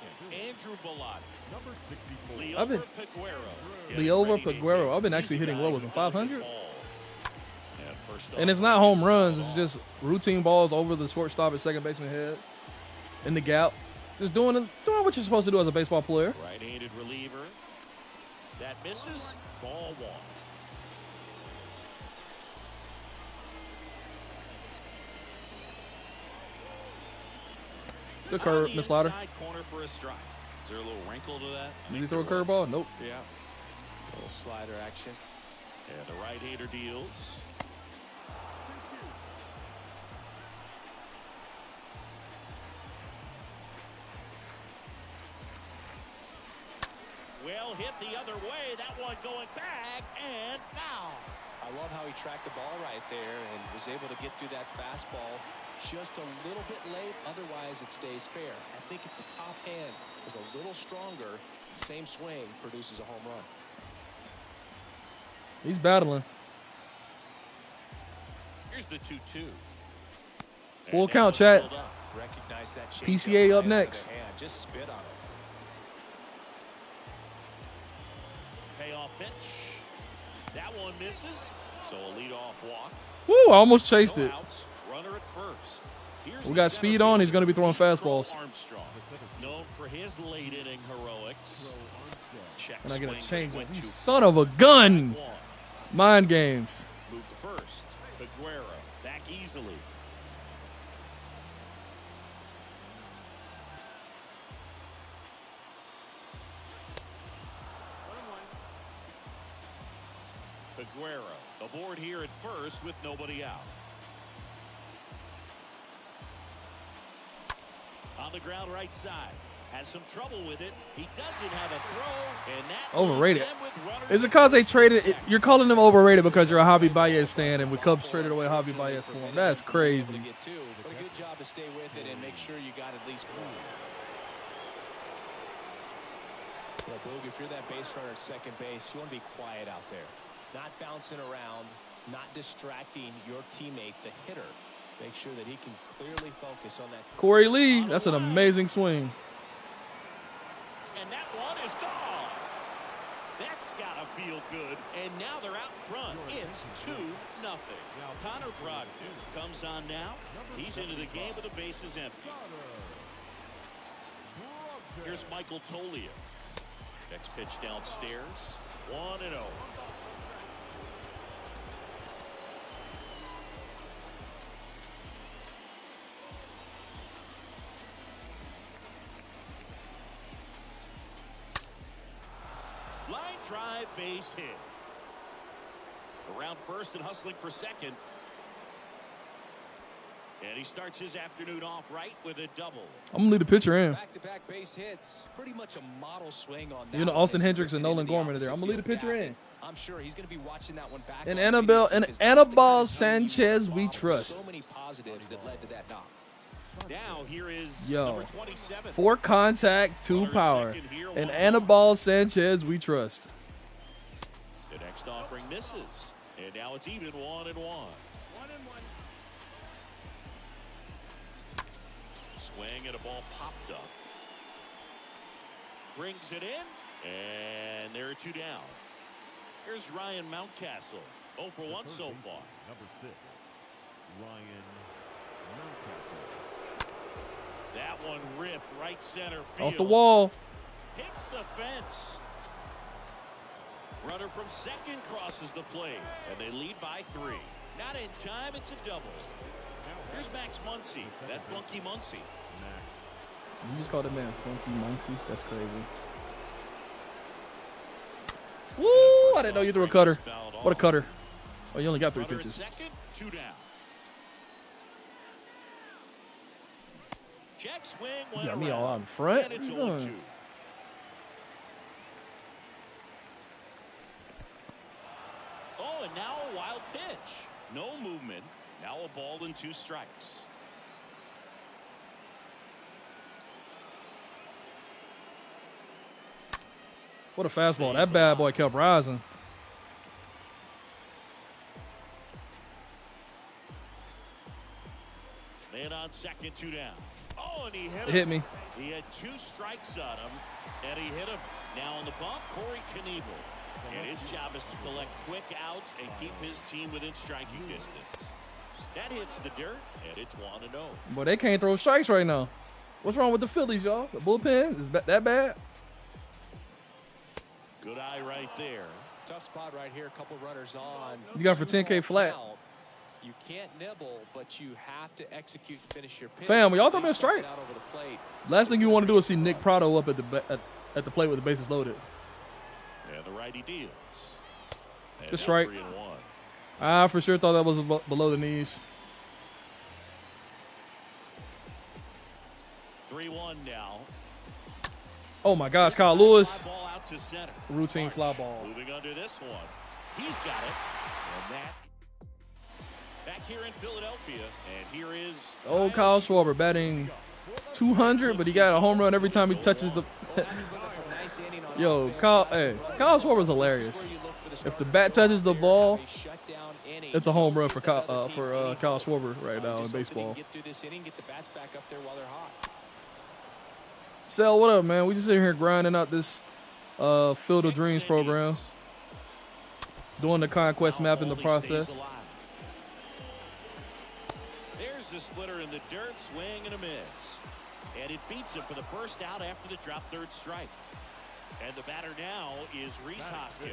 Andrew Bellotti. Number 64. Leover I've been- Peguero. Leover Getting ready to Peguero. hit. I've been actually He's a hitting guy well who with him. does it 500? all. And first And it's off, not home he's runs. fouled It's just routine balls over the shortstop and second baseman head in the gap. Just doing what you're supposed to do as a baseball player. right-handed reliever. That misses. Ball 1. Good curve, On the Miss Slaughter. inside corner for a strike. Is there a little wrinkle to that? Did he throw a curveball? Nope. Yeah. A little slider action. And the right-hander deals. Well hit the other way. That one going back and foul. I love how he tracked the ball right there and was able to get through that fastball just a little bit late. Otherwise, it stays fair. I think if the top hand is a little stronger, same swing produces a home run. He's battling. Here's the 2-2. Full count, chat. Recognize that PCA changeup up right out of next. the hand. Just spit on it. Payoff pitch. That one misses. So a leadoff walk. Woo, I almost chased No it. outs. Runner at first. Here's We the got center speed on. He's fielder, going to be throwing fastballs. Armstrong, known for his late inning heroics. Check And I get a swing, change. went to Son of a gun. one. Mind games. Move to first. Aguero back easily. Aguero aboard here at first with nobody out. On the ground right side. Has some trouble with it. He doesn't have a throw. And that Overrated. leaves them with runners Is it at because they first traded? and second. You're calling them overrated because you're a Javi Baez stand, and with Cubs traded away Javi Baez for him. That's crazy. To get two, but a good job to stay with it and make sure you got at least one. Yeah, Boog, if you're that base runner at second base, you want to be quiet out there. Not bouncing around, not distracting your teammate, the hitter. Make sure that he can clearly focus on that. Corey Lee, that's an amazing swing. And that one is gone. That's got to feel good. And now they're out in front. It's 2-0. Connor Brogdon comes on now. He's into the game with the bases empty. Here's Michael Toglia. Next pitch downstairs. 1-0. Line drive, base hit. Around first and hustling for second. And he starts his afternoon off right with a double. I'm going to leave the pitcher in. Back-to-back base hits. Pretty much a model swing on that. You know, one. Austin They Hendricks and slipped it Nolan into Gorman are the there. I'm going to leave the opposite pitcher field in. gap. I'm sure he's going to be watching that one back. And on Anibal video because that's the Anibal kind of Sanchez, we model. trust. So many positives that led to that knock. Now here is Yo, number 27. 4 contact, 2 power. And Anibal Sanchez, we trust. The next offering misses. And now it's even 1-1. Swing and a ball popped up. Brings it in. And there are 2 down. Here's Ryan Mountcastle. 0 for 1 so far. Number 6, Ryan Mountcastle. That one ripped right center field. Off the wall. Hits the fence. Runner from second crosses the plate, and they lead by 3. Not in time, it's a double. Here's Max Muncy, that funky Muncy. You just called that man Funky Muncy? That's crazy. Woo! I didn't know you threw a cutter. What a cutter. Oh, you only got 3 Runner at pitches. second, 2 down. Check swing, You went got me around. all out in front. And it's What you 0-2. doing? Oh, and now a wild pitch. No movement. Now a ball and 2 strikes. What a fastball. That bad boy kept rising. Man on second, 2 down. Oh, and he hit It him. hit me. He had 2 strikes on him, and he hit him. Now on the bump, Corey Knievel. And his job is to collect quick outs and keep his team within striking distance. That hits the dirt, and it's 1-0. Boy, they can't throw strikes right now. What's wrong with the Phillies, y'all? The bullpen is that bad? Good eye right there. Tough spot right here. A couple runners on. You got for 10K flat. Count. You can't nibble, but you have to execute and finish your pitch. Fam, will y'all throw me a Leave something strike? out over the plate. Last thing you want to do is see Nick Prado up at the plate with the bases loaded. And the righty deals. And Good now strike. 3-1. I for sure thought that was below the knees. 3-1 now. Oh my gosh, Kyle Lewis. Ball out to center. Routine March fly ball. moving under this one. He's got it. And that back here in Philadelphia. And here is Old Kyle Schwarber batting 200, but he got a home run every time he touches the. Yo, Kyle Schwarber's hilarious. If the bat touches the ball, it's a home run for Kyle Schwarber right now in baseball. Sal, what up, man? We just sitting here grinding out this Field of Dreams program, doing the conquest map in the process. There's the splitter in the dirt, swing and a miss. And it beats him for the first out after the drop third strike. And the batter now is Rhys Hoskins.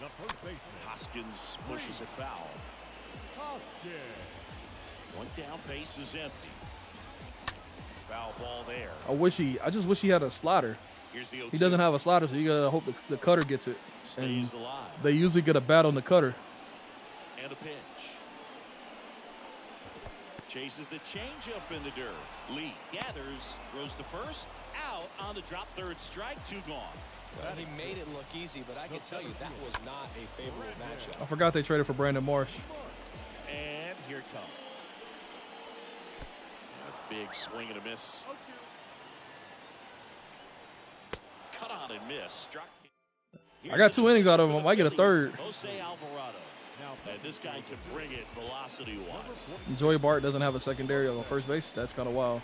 The first baseman. Hoskins pushes it foul. One down, base is empty. Foul ball there. I just wish he had a slider. Here's the 0-2. He doesn't have a slider, so you gotta hope the cutter gets it. And Stays alive. they usually get a bat on the cutter. And a pitch. Chases the changeup in the dirt. Lee gathers, throws the first, out on the drop third strike, 2 gone. Well, he made it look easy, but I can tell you that was not a favorable matchup. I forgot they traded for Brandon Marsh. And here it comes. A big swing and a miss. Cut on and miss. Struck. I got 2 innings out of him. I might get a third. Jose Alvarado. And this guy can bring it velocity-wise. Joey Bart doesn't have a secondary on first base. That's kind of wild.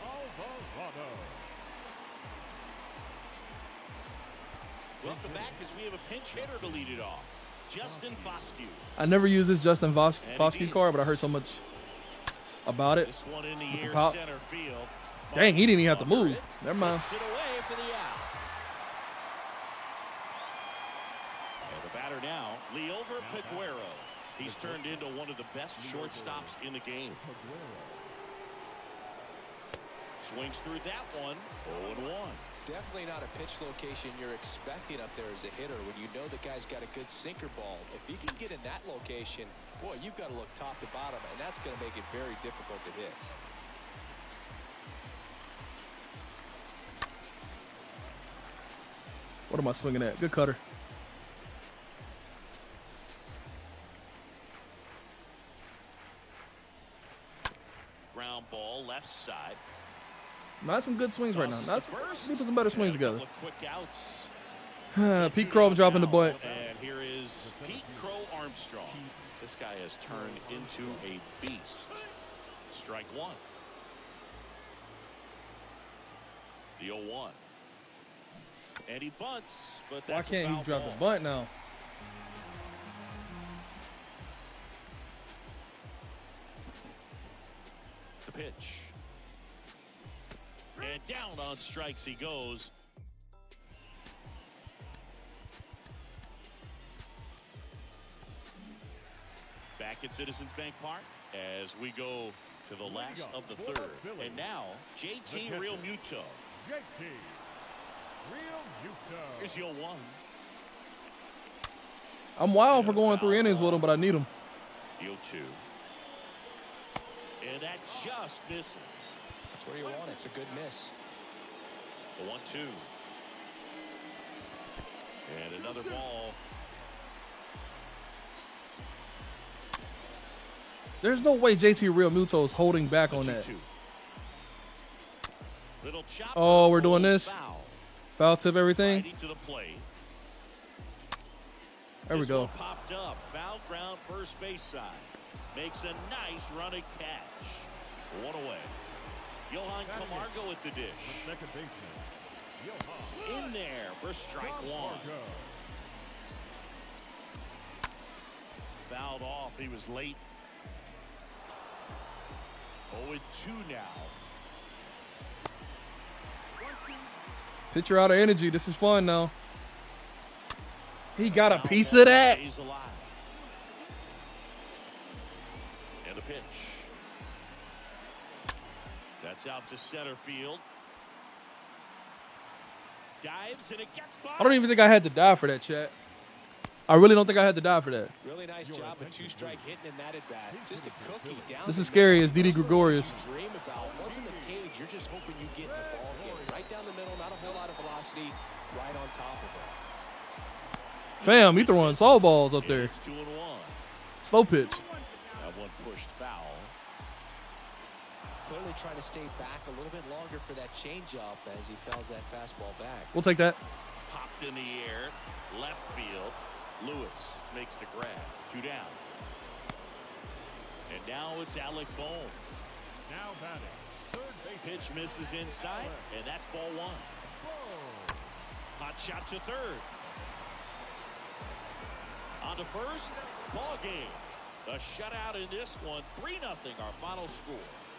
Welcome back as we have a pinch hitter to lead it off. Justin Foscue. I never used this Justin Foscue card, but I heard so much about it. This one in the air, Pop. center field. Dang, he didn't even have to move. Never mind. Puts it away for the out. And the batter now, Leover Peguero. He's turned into one of the best shortstops in the game. Swings through that one. 0-1. Definitely not a pitch location you're expecting up there as a hitter when you know the guy's got a good sinker ball. If he can get in that location, boy, you've got to look top to bottom, and that's going to make it very difficult to hit. What am I swinging at? Good cutter. Ground ball, left side. Not some good swings right now. Not some, some better swings together. Quick outs. Pete Crow dropping the butt. And here is Pete Crow Armstrong. This guy has turned into a beast. Strike one. The 0-1. And he bunts, but Why that's can't a foul he drop ball. the bunt now? The pitch. And down on strikes he goes. Back at Citizens Bank Park as we go to the last of the third. And now, JT Realmuto. JT Realmuto. Here's your 0-1. I'm wild for going 3 innings with him, but I need him. The 0-2. And that just misses. That's where you want it. It's a good miss. The 1-2. And another ball. There's no way JT Realmuto is holding back on that. 2-2. Little chopper Oh, we're doing rolls this? Foul. Foul tip everything. Righty to the plate. There we This go. one popped up. Foul ground first base side. Makes a nice running catch. One away. Johan Camargo at the dish. Second baseman. Johan In there for strike one. Camargo. Fouled off. He was late. 0-2 now. Pitcher out of energy. This is fun now. He got a piece of that. Stays alive. And the pitch. That's out to center field. Dives and it gets by. I don't even think I had to die for that, chat. I really don't think I had to die for that. Really nice job of 2-strike hitting in that at bat. Just a cookie down. This the is scary middle. as Didi Those are the Gregorius. ones you dream about. Once in the cage, you're just hoping you get in the ball game. Right down the middle, not a whole lot of velocity. Right on top of it. Fam, he throwing softballs up there. It's 2-1. Slow pitch. That one pushed foul. Clearly trying to stay back a little bit longer for that changeup as he fouls that fastball back. We'll take that. Popped in the air, left field. Lewis makes the grab. 2 down. And now it's Alec Bohm. Now batting. Third base. Pitch misses inside, and that's ball 1. Hot shot to third. On to first. Ball game. A shutout in this one. 3-0 our final score.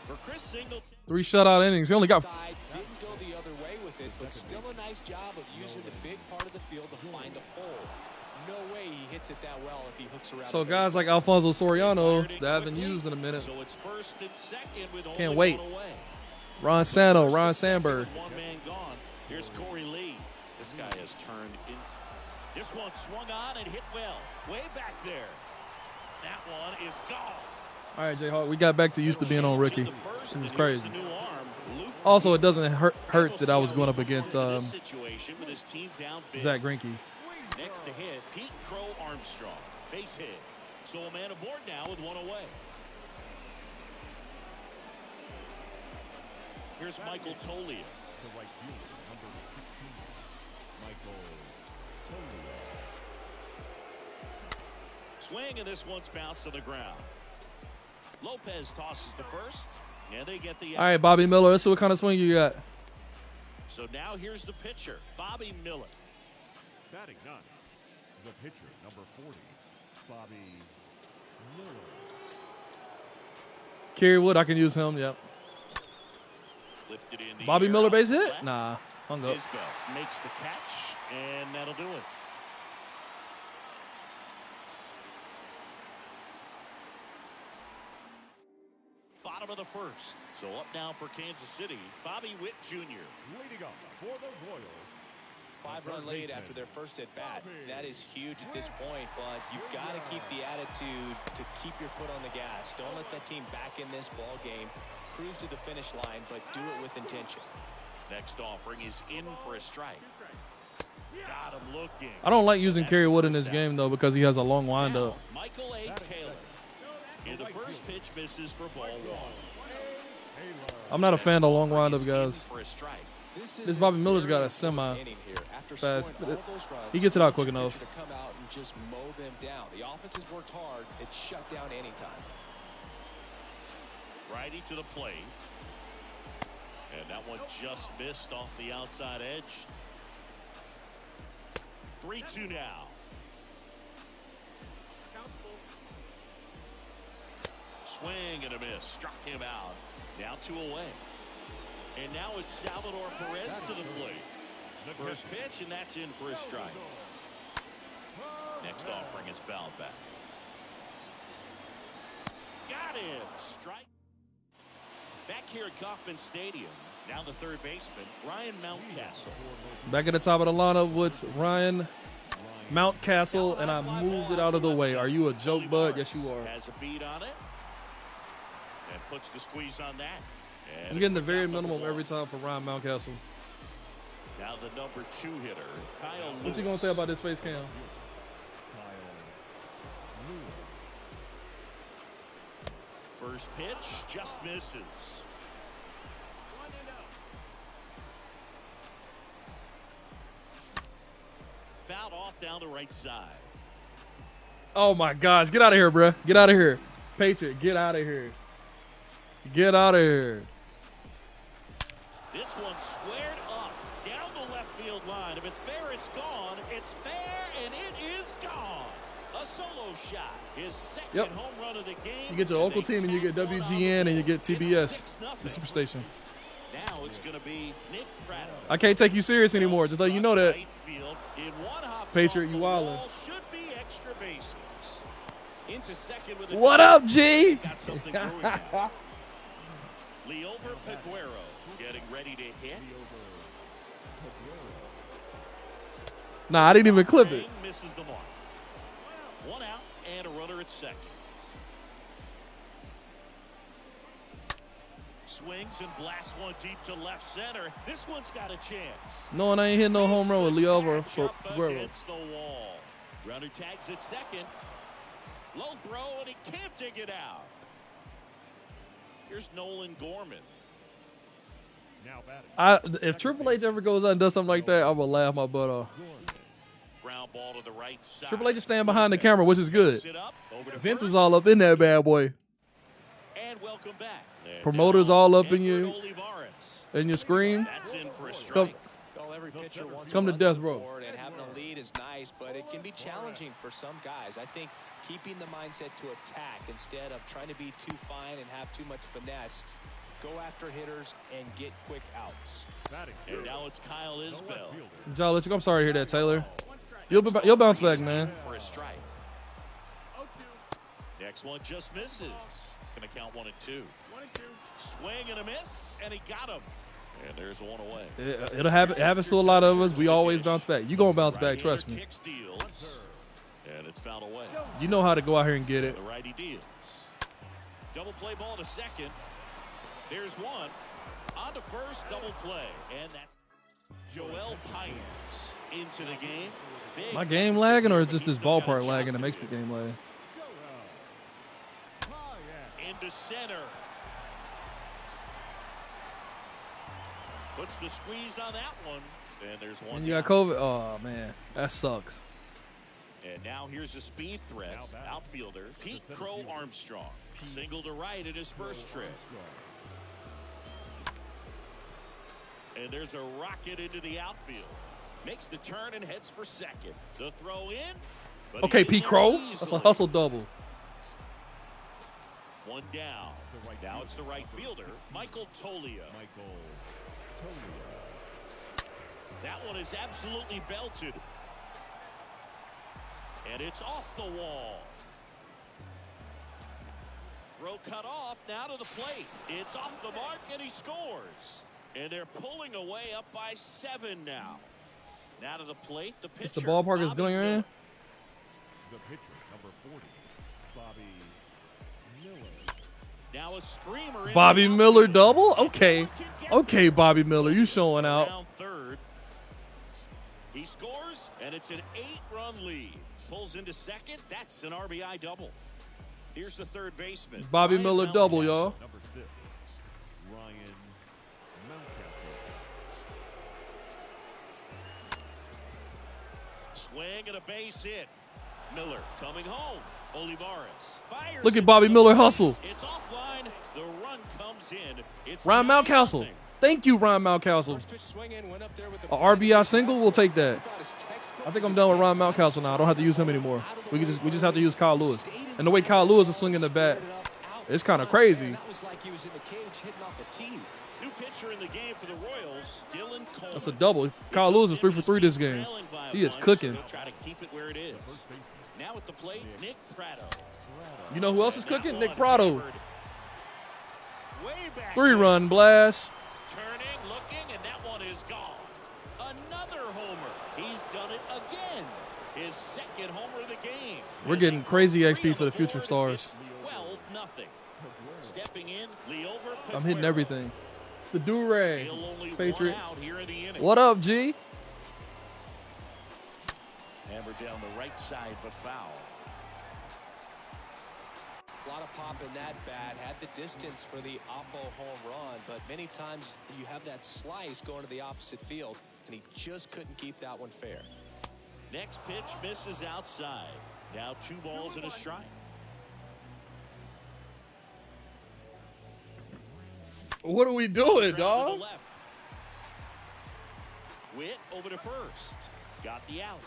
For Chris Singleton. 3 shutout innings. He only got. Didn't go the other way with it, but still a nice job of using the big part of the field to find a hole. No way he hits it that well if he hooks around. So guys like Alfonso Soriano that I haven't used in a minute. So it's first and second with Can't only wait. one away. Ron Santo, Ron Sandberg. One man gone. Here's Corey Lee. This guy has turned in. This one swung on and hit well. Way back there. That one is gone. All right, Jayhawk, we got back to used to being on rookie. This is crazy. The new arm, Luke. Also, it doesn't hurt that I was going up against This situation with his team down big. Zach Greinke. Next to hit, Pete Crow Armstrong. Base hit. So a man aboard now with one away. Here's Michael Toglia. The right fielder, number 16, Michael Toglia. Swing, and this one's bounced to the ground. Lopez tosses to first, and they get the. All right, Bobby Miller, let's see what kind of swing you got. So now here's the pitcher, Bobby Miller. Batting 9. The pitcher, number 40, Bobby Miller. Kerry Wood, I can use him. Yep. Lifted in the Bobby air Miller up base the hit? left. Nah, hung up. Isbell makes the catch, and that'll do it. Bottom of the first. So up now for Kansas City, Bobby Witt Jr. Leading up for the Royals. 5-run lead after their first at bat. That is huge at this point, but you've got to keep the attitude to keep your foot on the gas. Don't let that team back in this ball game. Cruise to the finish line, but do it with intention. Next offering is in for a strike. Got him looking. I don't like using That's Kerry the Wood in first this out. game, though, because he has a long windup. Now, Michael A. Taylor. And the first pitch misses for ball 1. I'm not a fan of long windup In guys. for a strike. This Bobby Miller's got a semi fast. He gets it out quick enough. To come out and just mow them down. The offense has worked hard. It's shut down anytime. Righty to the plate. And that one just missed off the outside edge. 3-2 now. Swing and a miss. Struck him out. Now 2 away. And now it's Salvador Perez to the plate. First pitch, and that's in for a strike. Next offering is fouled back. Got him. Strike. Back here at Kauffman Stadium. Now the third baseman, Ryan Mountcastle. Back at the top of the lineup with Ryan Mountcastle, and I moved it out of the way. Are you a joke, bud? Yes, you are. Has a beat on it. And puts the squeeze on that. And I'm getting the very minimum every time for Ryan Mountcastle. now the number 2 hitter, Kyle Lewis. What you gonna say about this face cam? First pitch just misses. Fouled off down the right side. Oh my gosh, get out of here, bro. Get out of here. Patriot, get out of here. Get out of here. This one squared up down the left field line. If it's fair, it's gone. It's fair, and it is gone. A solo shot. His second home run of the game. You get your local team and you get WGN and you get TBS, the Superstation. Now it's going to be Nick Pratto. I can't take you serious anymore. Just let you know that. Right field. In one hop, Patriot, you the wildin'. ball should be extra bases. Into second with a What up, G? Got something brewing now. Leover Peguero getting ready to hit. Nah, I didn't even clip it. Misses the mark. 1 out and a runner at second. Swings and blasts one deep to left center. This one's got a chance. No, and I ain't hitting no home run with Leover Match up Peguero. against the wall. Runner tags at second. Low throw, and he can't dig it out. Here's Nolan Gorman. Now batting. If Triple H ever goes out and does something like that, I'm gonna laugh my butt off. Ground ball to the right side. Triple H is standing behind the camera, which is good. Sit up, over to Vince was first, all up in that bad boy. and welcome back. And Promoters now, all up in Edward you, Olivares. in your screen. That's in for a Come, strike. Well, every pitcher wants come to run death row. support, and having a lead is nice, but it can be challenging for some guys. I think keeping the mindset to attack instead of trying to be too fine and have too much finesse, go after hitters and get quick outs. Batting. And now it's Kyle Isbell. John, I'm sorry to hear that, Taylor. You'll bounce back, man. For a strike. Next one just misses. Gonna count 1 and 2. Swing and a miss, and he got him. And there's one away. It'll happen. It happens to a lot of us. We always bounce back. You gonna bounce back, trust me. Kicks deals, and it's fouled away. You know how to go out here and get it. The righty deals. Double play ball to second. There's one. On to first, double play. And that's Joel Pires into the game. Big My game lagging, or is just this ballpark lagging that makes the game lag? into center. Puts the squeeze on that one. And there's one. And you got COVID. Oh man, that sucks. And now here's a speed threat. Outfielder Pete Crow Armstrong. Single to right at his first trip. And there's a rocket into the outfield. Makes the turn and heads for second. The throw in. But Okay, he's Pete in Crow. there That's a easily. hustle double. One down. Now it's the right fielder, Michael Tolia. That one is absolutely belted. And it's off the wall. Throw cut off, now to the plate. It's off the mark, and he scores. And they're pulling away up by 7 now. Now to the plate, the pitcher. It's the ballpark is Bobby going Miller. in. The pitcher, number 40, Bobby Miller. Now a screamer. Bobby Miller double? Okay. Okay, Bobby Miller, you showing out. Around third. He scores, and it's an 8-run lead. Pulls into second. That's an RBI double. Here's the third baseman. Bobby Ryan Miller double, Mountcastle. y'all. Number 6, Ryan Mountcastle. Swing and a base hit. Miller coming home. Olivares fires. Look at it Bobby to the Miller plate. hustle. It's offline. The run comes in. It's Ryan 9-0. Mountcastle. Thank you, Ryan Mountcastle. A RBI single, we'll take that. I think I'm done with Ryan Mountcastle now. I don't have to use him anymore. We just have to use Kyle Lewis. And the way Kyle Lewis is swinging the bat, it's kind of crazy. That was like he was in the cage hitting off a tee. New pitcher in the game for the Royals, Dylan Coleman. That's a double. Kyle Lewis is 3 for 3 this game. Trailing by a He is bunch, cooking. so they'll try to keep it where it is. Now at the plate, Nick Prado. You know who else is And that cooking? one Nick Prado. hammered way back 3-run blast. turning, looking, and that one is gone. Another homer. He's done it again. His second homer of the game. We're getting crazy XP for the future stars. 12-0. Stepping in, Leover I'm hitting Peguero. everything. It's the do-rag. Still only Patriot. one out here in the inning. What up, G? Hammered down the right side, but foul. A lot of pop in that bat. Had the distance for the Oppo home run, but many times you have that slice going to the opposite field, and he just couldn't keep that one fair. Next pitch misses outside. Now 2 balls and a strike. What are we doing, Ground to dog? the left. Witt over to first. Got the out.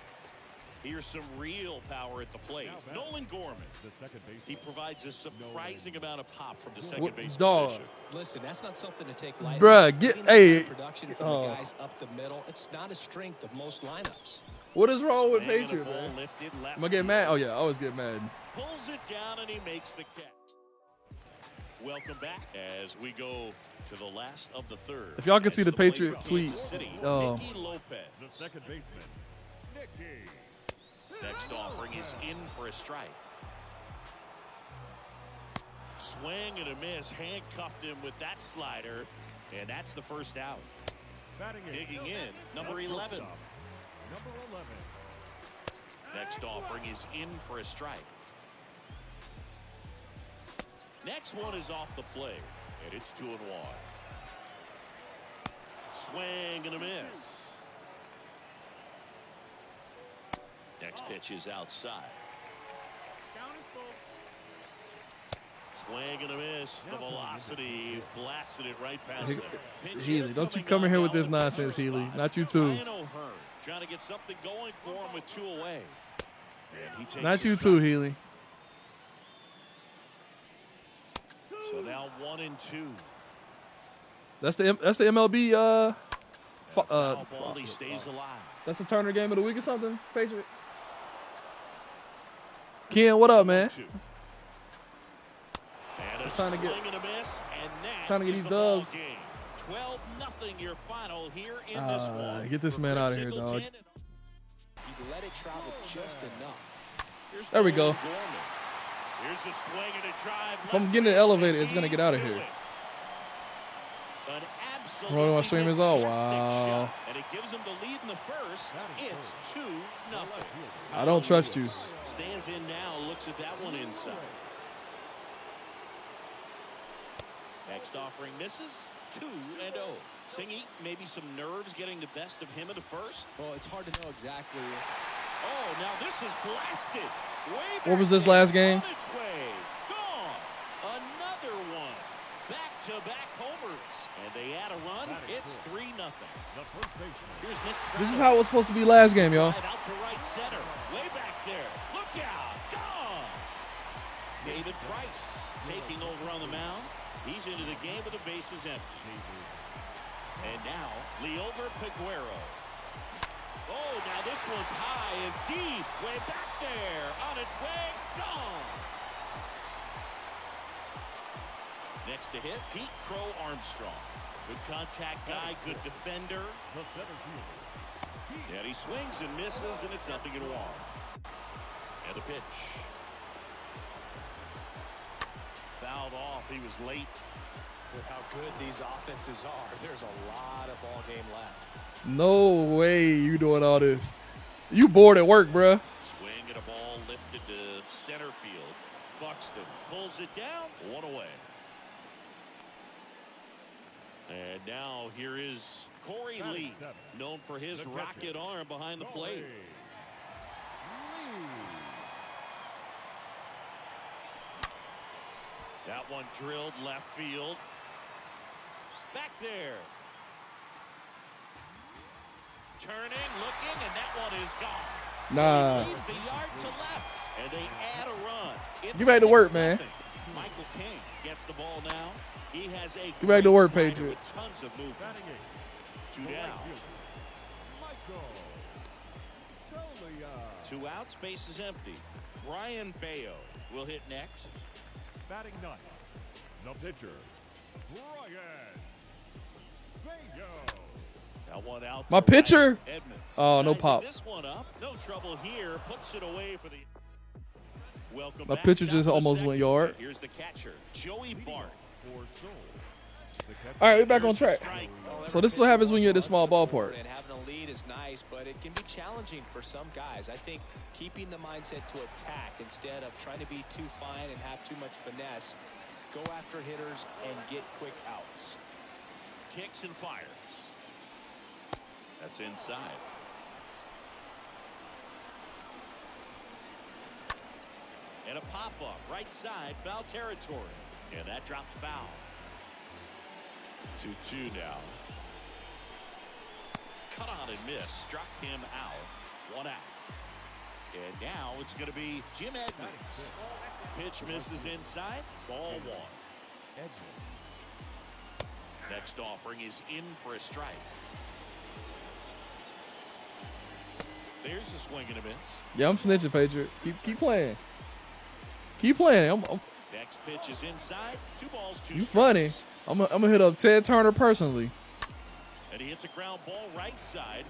Here's some real power at the plate. Nolan Gorman. The second baseman. He provides a surprising amount of pop from the second What- base dog. position. Listen, that's not something to take lightly. Bruh, get- Getting that hey, kind of production from oh. the guys up the middle. It's not a strength of most lineups. What is wrong with Swing and a Patriot, ball man? lifted left Am I getting field. mad? Oh, yeah, I always get mad. Pulls it down and he makes the catch. Welcome back as we go to the last of the third. If y'all can And see to the plate Patriot for tweet, Kansas City, oh. Nicky Lopez. The second baseman, Nicky. Next offering is in for a strike. Swing and a miss. Handcuffed him with that slider. And that's the first out. Batting in. Digging in, number At 11. shortstop, Number 11. Next Next offering is in for a strike. Next one is off the plate, and it's 2-1. Swing and a miss. Next pitch is outside. Count is full. Swing and a miss. The velocity blasted it right past him. Healy, don't you come in here with this nonsense, Healy. Not you too. Ryan O'Hearn trying to get something going for him with 2 away. And he takes Not you a too, strike. Healy. So now 1-2. That's the MLB. Foul ball, he stays alive. That's the Turner game of the week or something. Patriot. Ken, what up, man? And It's time to get- swing and a miss, and that time to get is these the ball dubs. game. 12-0 your final here in this one. Get this man For out of here, Singleton dog. and- You let it travel just enough. Here's There we go. Gorman. Here's a swing and a drive. If I'm getting it elevated, it's gonna get out of here. An Rolling my stream is all, majestic wow. shot, and it gives them the lead in the first. It's 2-0. I don't trust you. Stands in now, looks at that one inside. Next offering misses. 2-0. Singy, maybe some nerves getting the best of him in the first. Well, it's hard to know exactly. Oh, now this is blasted. Way What was back this there, last game? on its way. Gone. Another one. Back-to-back homers. And they add a run. It's 3-0. The first baseman. Here's Nick. This is how it was supposed to be last game, y'all. Drive out to right center. Way back there. Look out. Gone. David Price taking over on the mound. He's into the game with the bases empty. And now, Leover Peguero. Oh, now this one's high and deep. Way back there. On its way. Gone. Next to hit, Pete Crow Armstrong. Good contact guy, good defender. The center fielder. And he swings and misses, and it's 0-1. And the pitch. Fouled off. He was late. With how good these offenses are, there's a lot of ball game left. No way you doing all this. You bored at work, bruh. Swing and a ball lifted to center field. Buxton pulls it down. 1 away. And now here is Corey Lee, known for his rocket arm behind the plate. That one drilled left field. Back there. Turning, looking, and that one is gone. Nah. So he leaves the yard to left, and they add a run. It's Get back to work, 6-0. man. Michael King gets the ball now. He has a Get back to work, great slider Patriot. with tons of movement. Batting eight. 2 The right down. fielder, Michael Solia. 2 outs, base is empty. Brian Bayo will hit next. Batting ninth. The pitcher, Brian Bayo. That one out. My to pitcher? right. Edmonds. Oh, no Sizing pop. This one up. No trouble here. Puts it away for the. Welcome My back. pitcher Top just of the almost second. went yard. Here's the catcher, Joey Bart. For Soul. The catcher, All right, we're back on Here's the track. strike. So this is what happens when you're at this small ballpark. And having a lead is nice, but it can be challenging for some guys. I think keeping the mindset to attack instead of trying to be too fine and have too much finesse. Go after hitters and get quick outs. Kicks and fires. That's inside. And a pop-up, right side, foul territory. And that drops foul. 2-2 now. Cut on and miss. Struck him out. 1 out. And now it's going to be Jim Edmonds. Pitch misses inside. Ball 1. Edmonds. Next offering is in for a strike. There's a swing and a miss. Yeah, I'm snitching, Patriot. Keep playing. Keep playing. I'm Next pitch is inside. 2 balls, 2 you strikes. funny. I'm gonna hit up Ted Turner personally. And he hits a ground ball right side.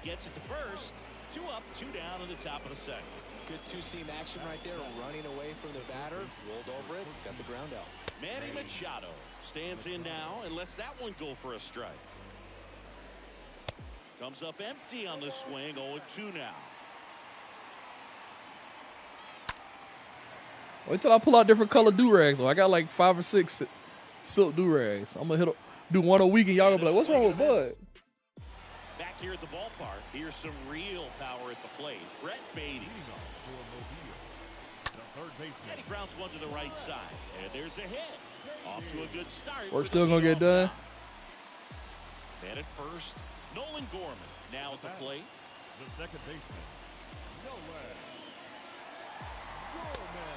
Gets it to first. 2 up, 2 down in the top of the second. Good two-seam action right there, running away from the batter, rolled over it, got the ground out. Manny Machado stands in now and lets that one go for a strike. Comes up empty on the swing. 0-2 now. Wait till I pull out different color do-rags. So I got like 5 or 6 silk do-rags. I'm going to do one a week and y'all gonna be like, what's wrong with Bud? Back here at the ballpark, here's some real power at the plate. Brett Beatty. And he grounds one to the right side. And there's a hit. Off to a good start. Work still gonna get done. And at first, Nolan Gorman now at the plate. The second baseman.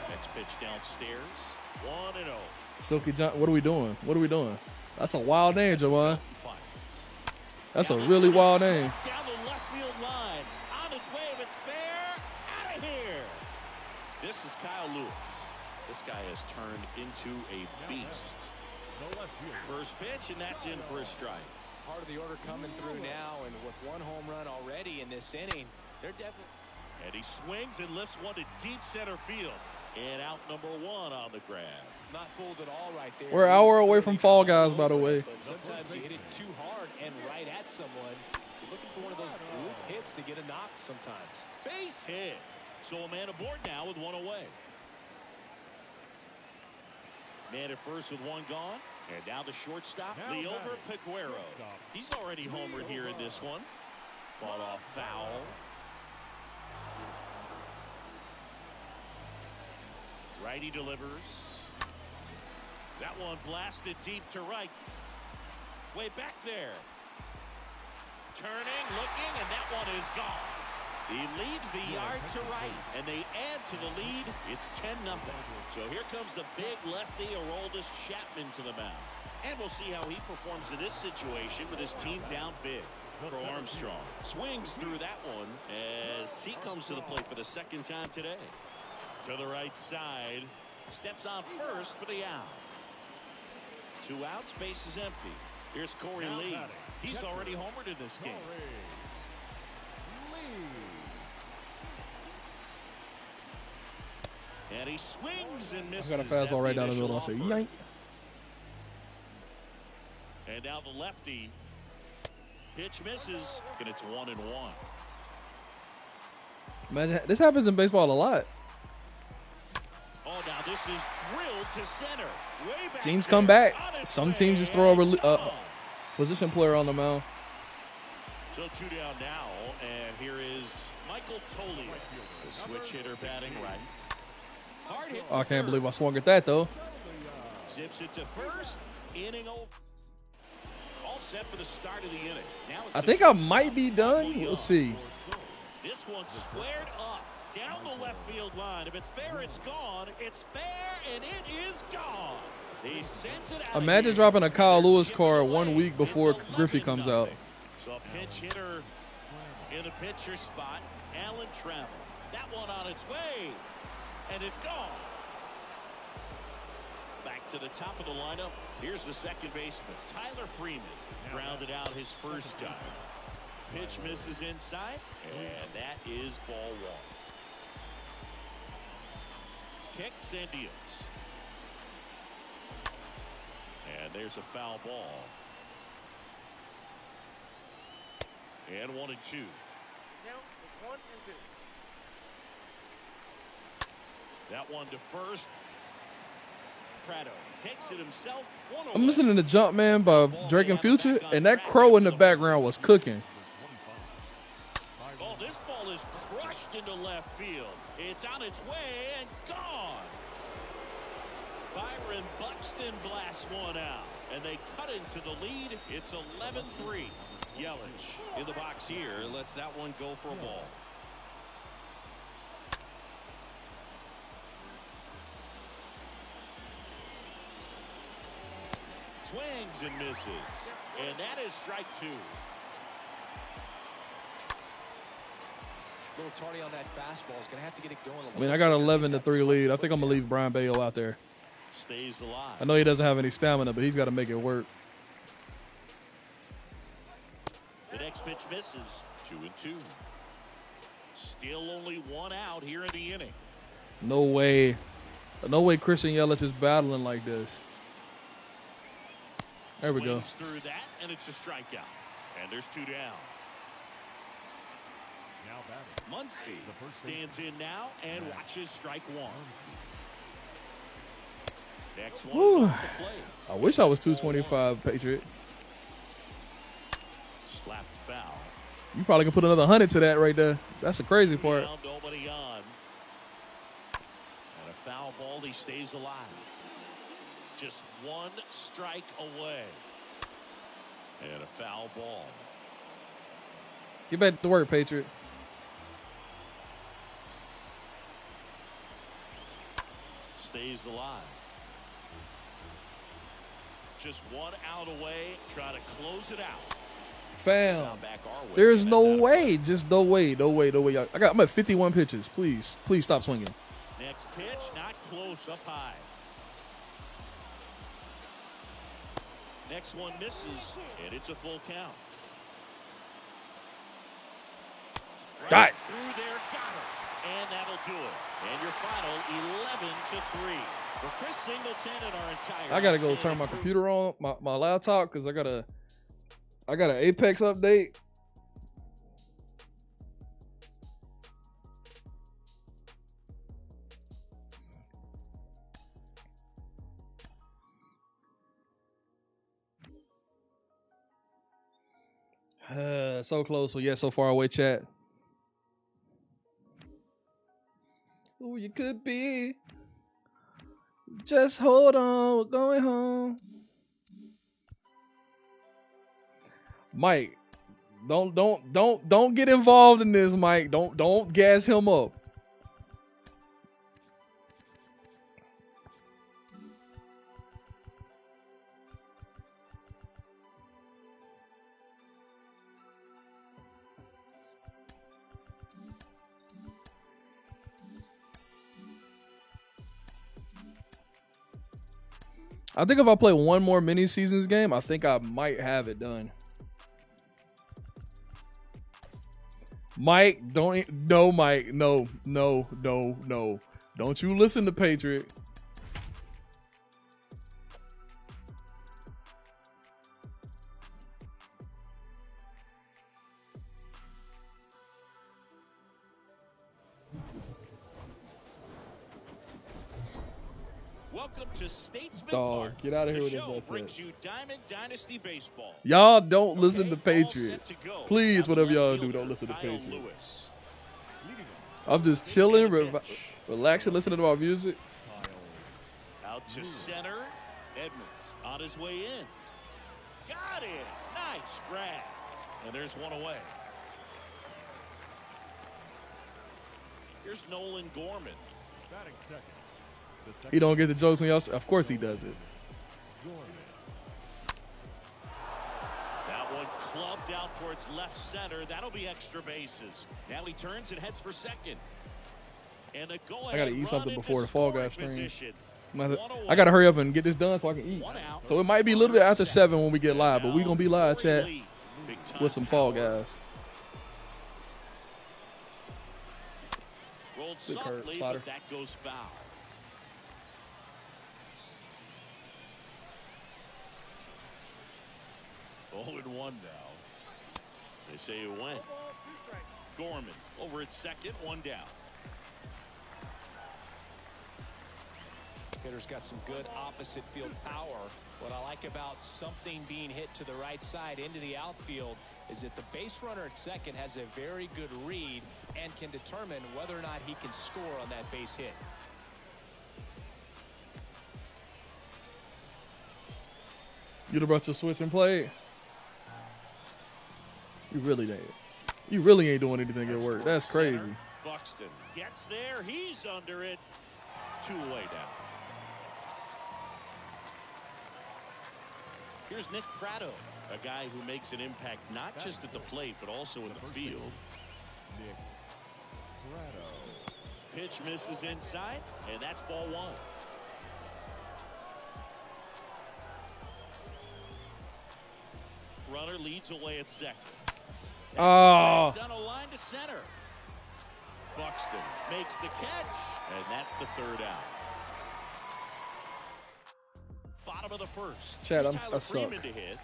Next pitch downstairs. 1-0. Silky John, what are we doing? What are we doing? That's a wild name, Javon. That's a really wild name. Down the left field line. On its way, if it's fair, out of here. This is Kyle Lewis. This guy has turned into a beast. First pitch, and that's in for a strike. Part of the order coming through now, and with one home run already in this inning, they're definitely. And he swings and lifts one to deep center field. And out number 1 on the grab. Not fooled at all right there. We're an hour away from Fall Guys, by the way. But sometimes you hit it too hard and right at someone. You're looking for one of those group hits to get a knock sometimes. Base hit. So a man aboard now with 1 away. Man at first with 1 gone. And now the shortstop, Leover Peguero. He's already homered here in this one. Fought off foul. Righty delivers. That one blasted deep to right. Way back there. Turning, looking, and that one is gone. He leaves the yard to right, and they add to the lead. It's 10-0. So here comes the big lefty, Aroldis Chapman, to the mound. And we'll see how he performs in this situation with his team down big. For Armstrong. Swings through that one as he comes to the plate for the 2nd time today. To the right side. Steps on first for the out. 2 outs, base is empty. Here's Corey Lee. He's already homered in this game. And he swings and misses. I got a fastball right down the middle. I say, yank. And now the lefty. Pitch misses, and it's 1-1. Imagine this happens in baseball a lot. Oh, now this is drilled to center. Way back Teams there. come back. Some teams just throw a position player on the mound. So 2 down now, and here is Michael Toley, the switch hitter batting right. Hard hit. Oh, I can't believe I swung at that though. Zips it to first. Inning over. All set for the start of the inning. Now it's I think I might be done. We'll see. This one squared up down the left field line. If it's fair, it's gone. It's fair, and it is gone. He sends it out. Imagine dropping a Kyle Lewis card 1 week before Griffey comes out. So a pinch hitter in the pitcher spot, Alan Trammell. That one on its way, and it's gone. Back to the top of the lineup. Here's the second baseman, Tyler Freeman. Grounded out his first time. Pitch misses inside, and that is ball 1. Kicks and deals. And there's a foul ball. And 1-2. Now it's 1-2. That one to first. Prado takes it himself. I'm listening to Jump Man by Drake and Future, and that crow in the background was cooking. Oh, this ball is crushed into left field. It's on its way and gone. Byron Buxton blasts one out, and they cut into the lead. It's 11-3. Yelich in the box here lets that one go for a ball. Swings and misses. And that is strike 2. A little tardy on that fastball. Is going to have to get it going a little. I mean, I got 11-3 lead. I think I'm going to leave Brian Bale out there. Stays alive. I know he doesn't have any stamina, but he's got to make it work. The next pitch misses. 2-2. Still only 1 out here in the inning. No way. No way Christian Yelich is battling like this. There we go. Swings through that, and it's a strikeout. And there's 2 down. Now batting. Muncy stands in now and watches strike 1. Next one is Whew. off the plate. I wish I was 225, Patriot. Slapped foul. You probably can put another 100 to that right there. That's the crazy part. Now, nobody on. And a foul ball, he stays alive. Just one strike away. And a foul ball. Get back to work, Patriot. Stays alive. Just one out away. Try to close it out. Fam. Foul back our way, There's and no that's out of way. play. Just no way. No way. No way. I'm at 51 pitches. Please stop swinging. Next pitch, not close, up high. Next one misses, and it's a full count. Got it. Through there, got it. And that'll do it. And your final 11-3. For Chris Singleton and our entire I gotta go turn my computer on, my laptop, because I got an Apex update. So close, but yet so far away, chat. Who you could be. Just hold on, we're going home. Mike, don't get involved in this, Mike. Don't gas him up. I think if I play one more mini seasons game, I think I might have it done. Mike, Mike, no. Don't you listen to Patriot. Welcome to Statesman Dog, Park. get out of here The with this show nonsense. brings you Diamond Dynasty Baseball. Y'all don't listen to Okay, all Patriot. set to go. Please, Now, whatever left y'all do, fielder, don't listen to Kyle Patriot. Lewis. I'm just chilling, relaxing, listening to my music. Out to center. Edmonds on his way in. Got it. Nice grab. And there's one away. Here's Nolan Gorman. Batting second. The second He don't get the jokes when y'all. Of course he does it. Gorman. That one clubbed out towards left center. That'll be extra bases. Now he turns and heads for second. And a go-ahead I gotta eat run something into before the Fall scoring Guys stream. position. I gotta hurry up and get this done so I can eat. One out. So it might be a little bit after 7 when we get live, but we Now, gonna be live, Corey chat, Lee. Big-time with some Fall power. Guys. Rolled Big hurt, softly, Slaughter. but that goes foul. Oh, and 1 now. They say it went. Gorman over at second, 1 down. Hitter's got some good opposite field power. What I like about something being hit to the right side into the outfield is that the base runner at second has a very good read and can determine whether or not he can score on that base hit. You done brought your switch and played? You really ain't. You really ain't doing anything at work. That's crazy. Center, Buxton gets there. He's under it. 2 away down. Here's Nick Pratto, a guy who makes an impact not just at the plate, but also in the field. Nick Pratto. Pitch misses inside, and that's ball 1. Runner leads away at second. Oh. Down a line to center. Buxton makes the catch, and that's the 3rd out. Bottom of the 1st. Chad, Here's I Tyler suck. Freeman to hit.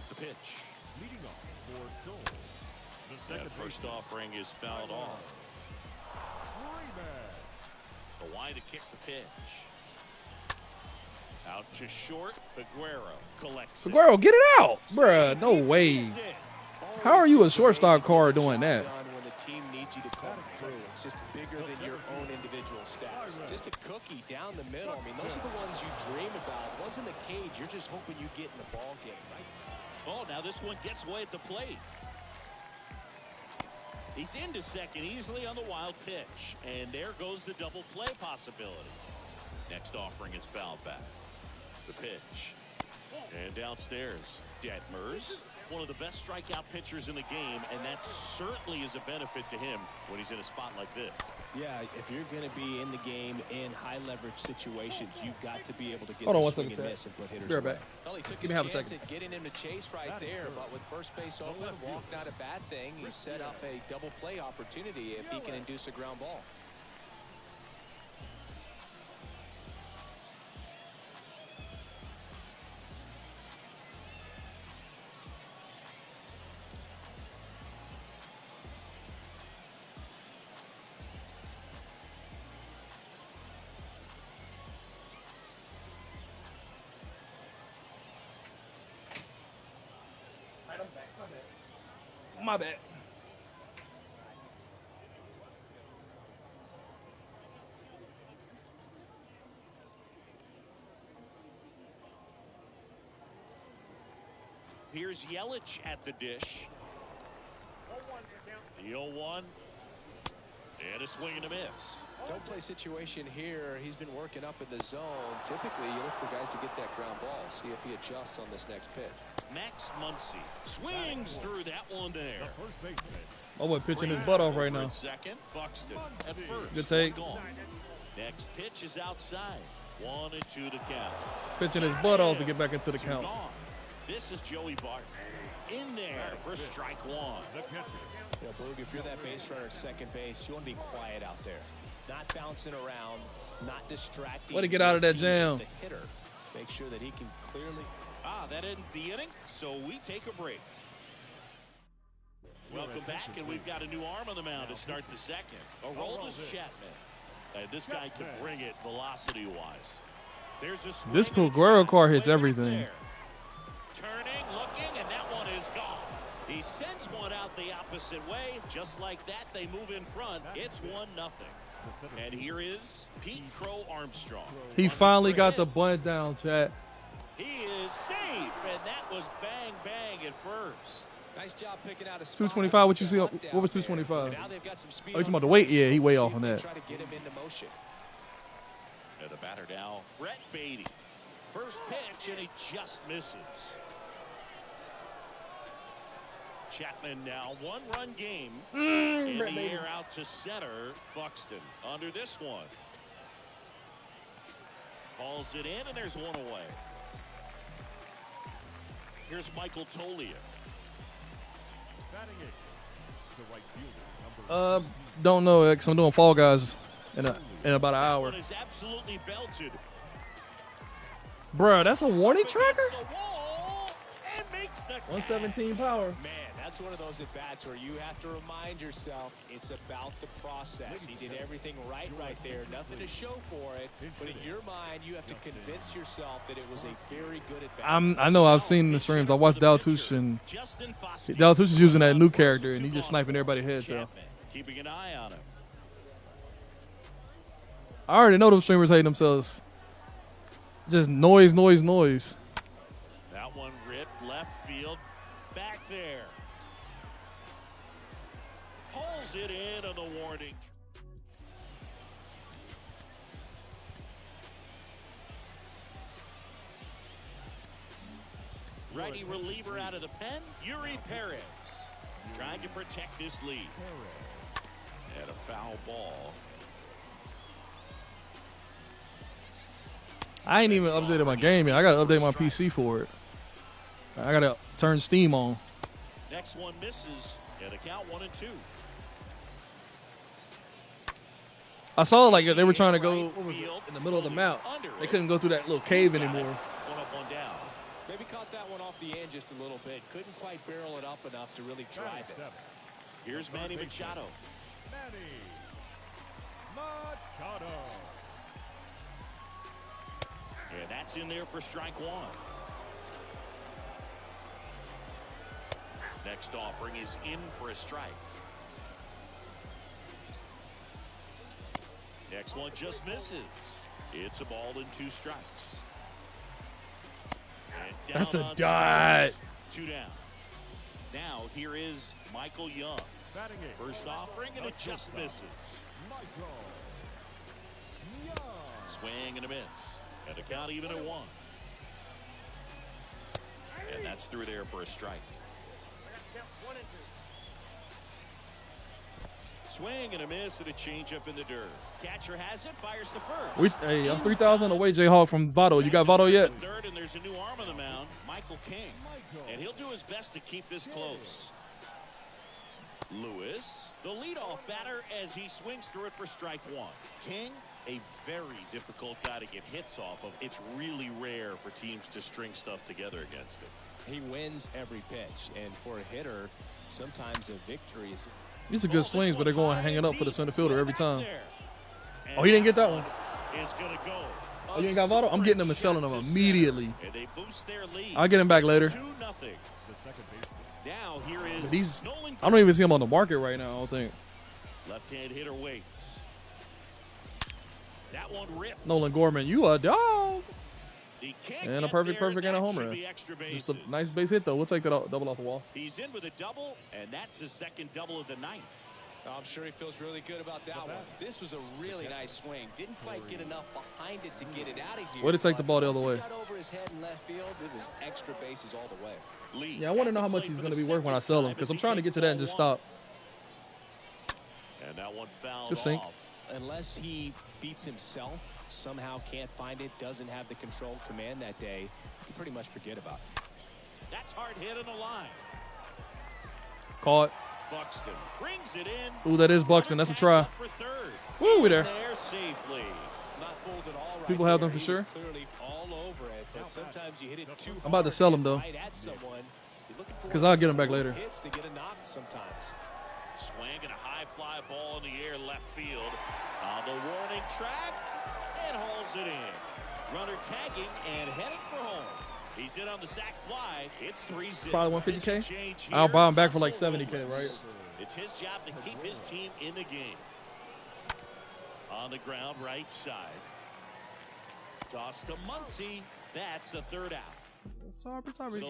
The pitch. Leading off for Soul. The That second first baseman, offering is fouled off. Freeman. The wide to kick the pitch. Out to short. Aguero collects it. Aguero, get it out, bruh. No way. How are you a shortstop card doing that? When the team needs you to come through, it's just bigger than your own individual stats. Just a cookie down the middle. I mean, those are the ones you dream about. Ones in the cage, you're just hoping you get in the ball game, right? Oh, now this one gets away at the plate. He's into second easily on the wild pitch. And there goes the double play possibility. Next offering is fouled back. The pitch. And downstairs, Detmers, one of the best strikeout pitchers in the game, and that certainly is a benefit to him when he's in a spot like this. Yeah, if you're going to be in the game in high leverage situations, you've got to be able to get Hold on the one swing second, and miss and put hitters be right away. back. Well, he took Give his me half a chance second. at getting him to chase right there, but with first base open, walk not a bad thing. He set up a double play opportunity if he can induce a ground ball. My bad. Here's Yelich at the dish. The 0-1. And a swing and a miss. Don't play situation here. He's been working up in the zone. Typically, you look for guys to get that ground ball. See if he adjusts on this next pitch. Max Muncy swings through that one there. First baseman. My boy pitching his butt off right now. Second, Buxton at first. Good take. Gone. Next pitch is outside. 1-2 to count. Pitching his butt off to get back into the Two count. gone. This is Joey Barton. In there for strike one. The catcher. Yeah, Boog, if you're that base runner at second base, you want to be quiet out there. Not bouncing around, not distracting. Way to get out of that jam. The hitter. Make sure that he can clearly. That ends the inning, so we take a break. Welcome back, and we've got a new arm on the mound to start the second. Aroldis Chapman. And this guy can bring it velocity-wise. There's a This Aguero card hits everything. Turning, looking, and that one is gone. He sends one out the opposite way. Just like that, they move in front. It's 1-0. And here is Pete Crow Armstrong. He finally got the bunt down, chat. He is safe, and that was bang, bang at first. Nice job picking out a spot. 225, what you see? What was 225? Now they've got some speed. Oh, you talking about the weight? Yeah, he way off on that. Try to get him into motion. And the batter now, Brett Beatty. First pitch, and he just misses. Chapman now, one-run game. In the air out to center. Buxton under this one. Hauls it in, and there's one away. Here's Michael Tolia. Batting it. The right fielder. Number Don't know, X. I'm doing Fall Guys in about an hour. One is absolutely belted. Bruh, that's a warning tracker? Against the wall, and makes the 117 power. Man, that's one of those at-bats where you have to remind yourself it's about the process. He did everything right there. Nothing to show for it. But in your mind, you have to convince yourself that it was a very good at-bat. I know I've seen the streams. I watched Daltouche, and Daltouche is using that new character, and he's just sniping everybody's head. So keeping an eye on him. I already know those streamers hate themselves. Just noise. That one ripped left field. Back there. Pulls it in on the warning. Righty reliever out of the pen, Yuri Perez. Trying to protect this lead. And a foul ball. I ain't even updated my game yet. I gotta update my PC for it. I gotta turn Steam on. Next one misses, and the count 1-2. I saw like they were trying to go in the middle of the map. They couldn't go through that little cave anymore. One up, one down. Maybe caught that one off the end just a little bit. Couldn't quite barrel it up enough to really drive it. Here's Manny Machado. Manny Machado. And That's in there for strike one. Next offering is in for a strike. Next one just misses. It's a ball and 2 strikes. And down That's a on dot. strikes, 2 down. Now here is Michael Young. Batting eighth. First offering and it just shortstop, misses. Michael Young. Swing and a miss. And the count even at 1. And that's through there for a strike. I got count 1 and 2. Swing and a miss and a changeup in the dirt. Catcher has it, fires to first. Hey, I'm 3,000 away, J-Hawk from Votto. You got Votto yet? Third, and there's a new arm on the mound, Michael King. And he'll do his best to keep this close. Lewis, the leadoff batter as he swings through it for strike 1. King, a very difficult guy to get hits off of. It's really rare for teams to string stuff together against him. He wins every pitch, and for a hitter, sometimes a victory is... These are good swings, but they're going hanging up for the center fielder every time. Oh, he didn't get that one. Is gonna go. Oh, you ain't got Votto? I'm getting them and selling them immediately. And they boost their lead. I'll get him back later. 2-0. The second baseman. Now here is But these, Nolan. I don't even see him on the market right now, I don't think. Left-hand hitter waits. That one ripped. Nolan Gorman, you a dog. He can't And a get perfect there, and a that home should run. be extra Just a bases. nice base hit, though. We'll take that double off the wall. He's in with a double, and that's his second double of the night. I'm sure he feels really good about that one. This was a really nice swing. Didn't quite get enough behind it to get it out of here. Way to take the ball the other Once way. he got over his head in left field, it was extra bases all the way. Lee Yeah, I want to at know the how much plate he's for going to the be worth when I second sell him, time because as I'm he trying to takes get to that and ball just one. stop. And that one fouled Good sink. off. Unless he beats himself, somehow can't find it, doesn't have the control command that day, you pretty much forget about it. That's hard hit in the line. Caught. Buxton brings it in. Ooh, that is Buxton. That's a try. Up for third. Woo, we there. There safely. Not fooled at all right People have there. them for He was sure. clearly all over it, but sometimes you hit it too I'm about to hard, sell him, hit though. right at someone. You're looking for 'Cause one I'll of get those him back little later. hits to get a knock sometimes. Swing and a high fly ball in the air left field. On the warning track and hauls it in. Runner tagging and heading for home. He's in on the sac fly. It's 3-0. Probably 150K. Change I'll here. buy him back for like Russell 70K, Wilson. right? It's his job to keep his team in the game. On the ground, right side. Toss to Muncy. That's the third out. So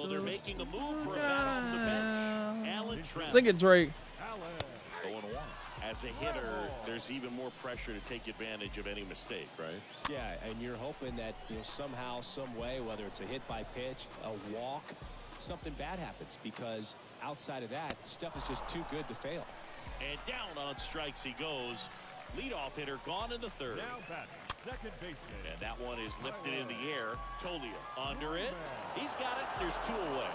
they're making a move for a bat off the bench. Alan Trout. Sing it, Drake. Allen. 0-1. As a hitter, there's even more pressure to take advantage of any mistake, right? Yeah, and you're hoping that somehow, some way, whether it's a hit by pitch, a walk, something bad happens, because outside of that, stuff is just too good to fail. And down on strikes he goes. Leadoff hitter gone in the third. Now batting. Second baseman. And that one is lifted in the air. Tolia under it. He's got it. There's 2 away.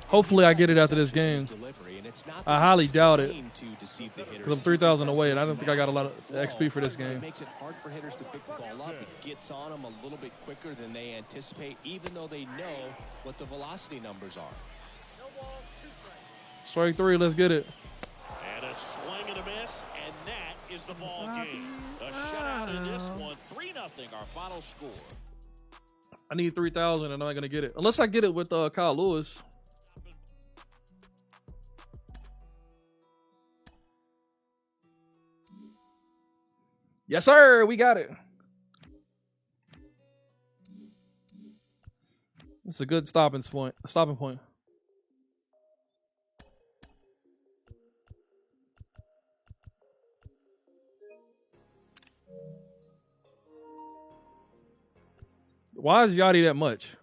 Hopefully I get it after this game. Delivery, and it's not I highly doubt it. to deceive the hitters. Because I'm 3,000 away, and I don't think I got a lot of XP for this It game. makes it hard for hitters to pick the ball up. It gets on them a little bit quicker than they anticipate, even though they know what the velocity numbers are. No balls, 2 strikes. Strike 3, let's get it. And a swing and a miss. And that is the ball game. A shutout in this one. 3-0 our final score. I need 3,000 and I'm not going to get it. Unless I get it with Kyle Lewis. Yes, sir. We got it. It's a good stopping point. Stopping point. Why is Yachty that much?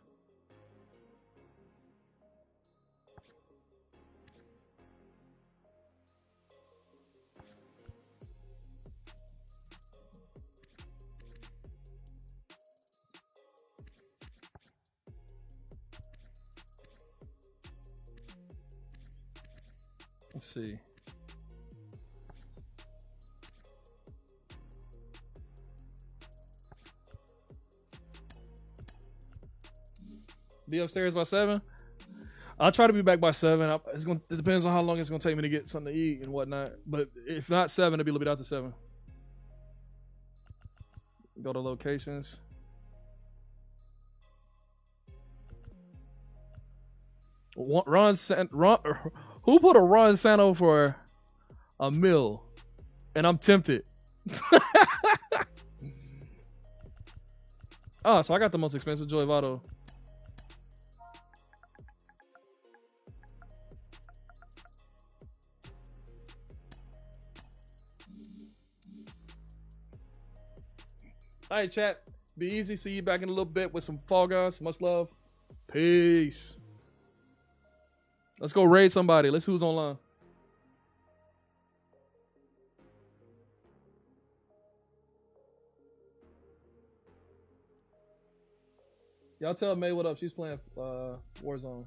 Let's see. Be upstairs by 7. I'll try to be back by 7. It depends on how long it's gonna take me to get something to eat and whatnot. But if not 7, it'll be a little bit after 7. Go to locations. Who put a Ron Santo for a mill? And I'm tempted. Oh, so I got the most expensive Joey Votto. All right, chat. Be easy. See you back in a little bit with some Fall Guys. Much love. Peace. Let's go raid somebody. Let's see who's online. Y'all tell May what up. She's playing Warzone.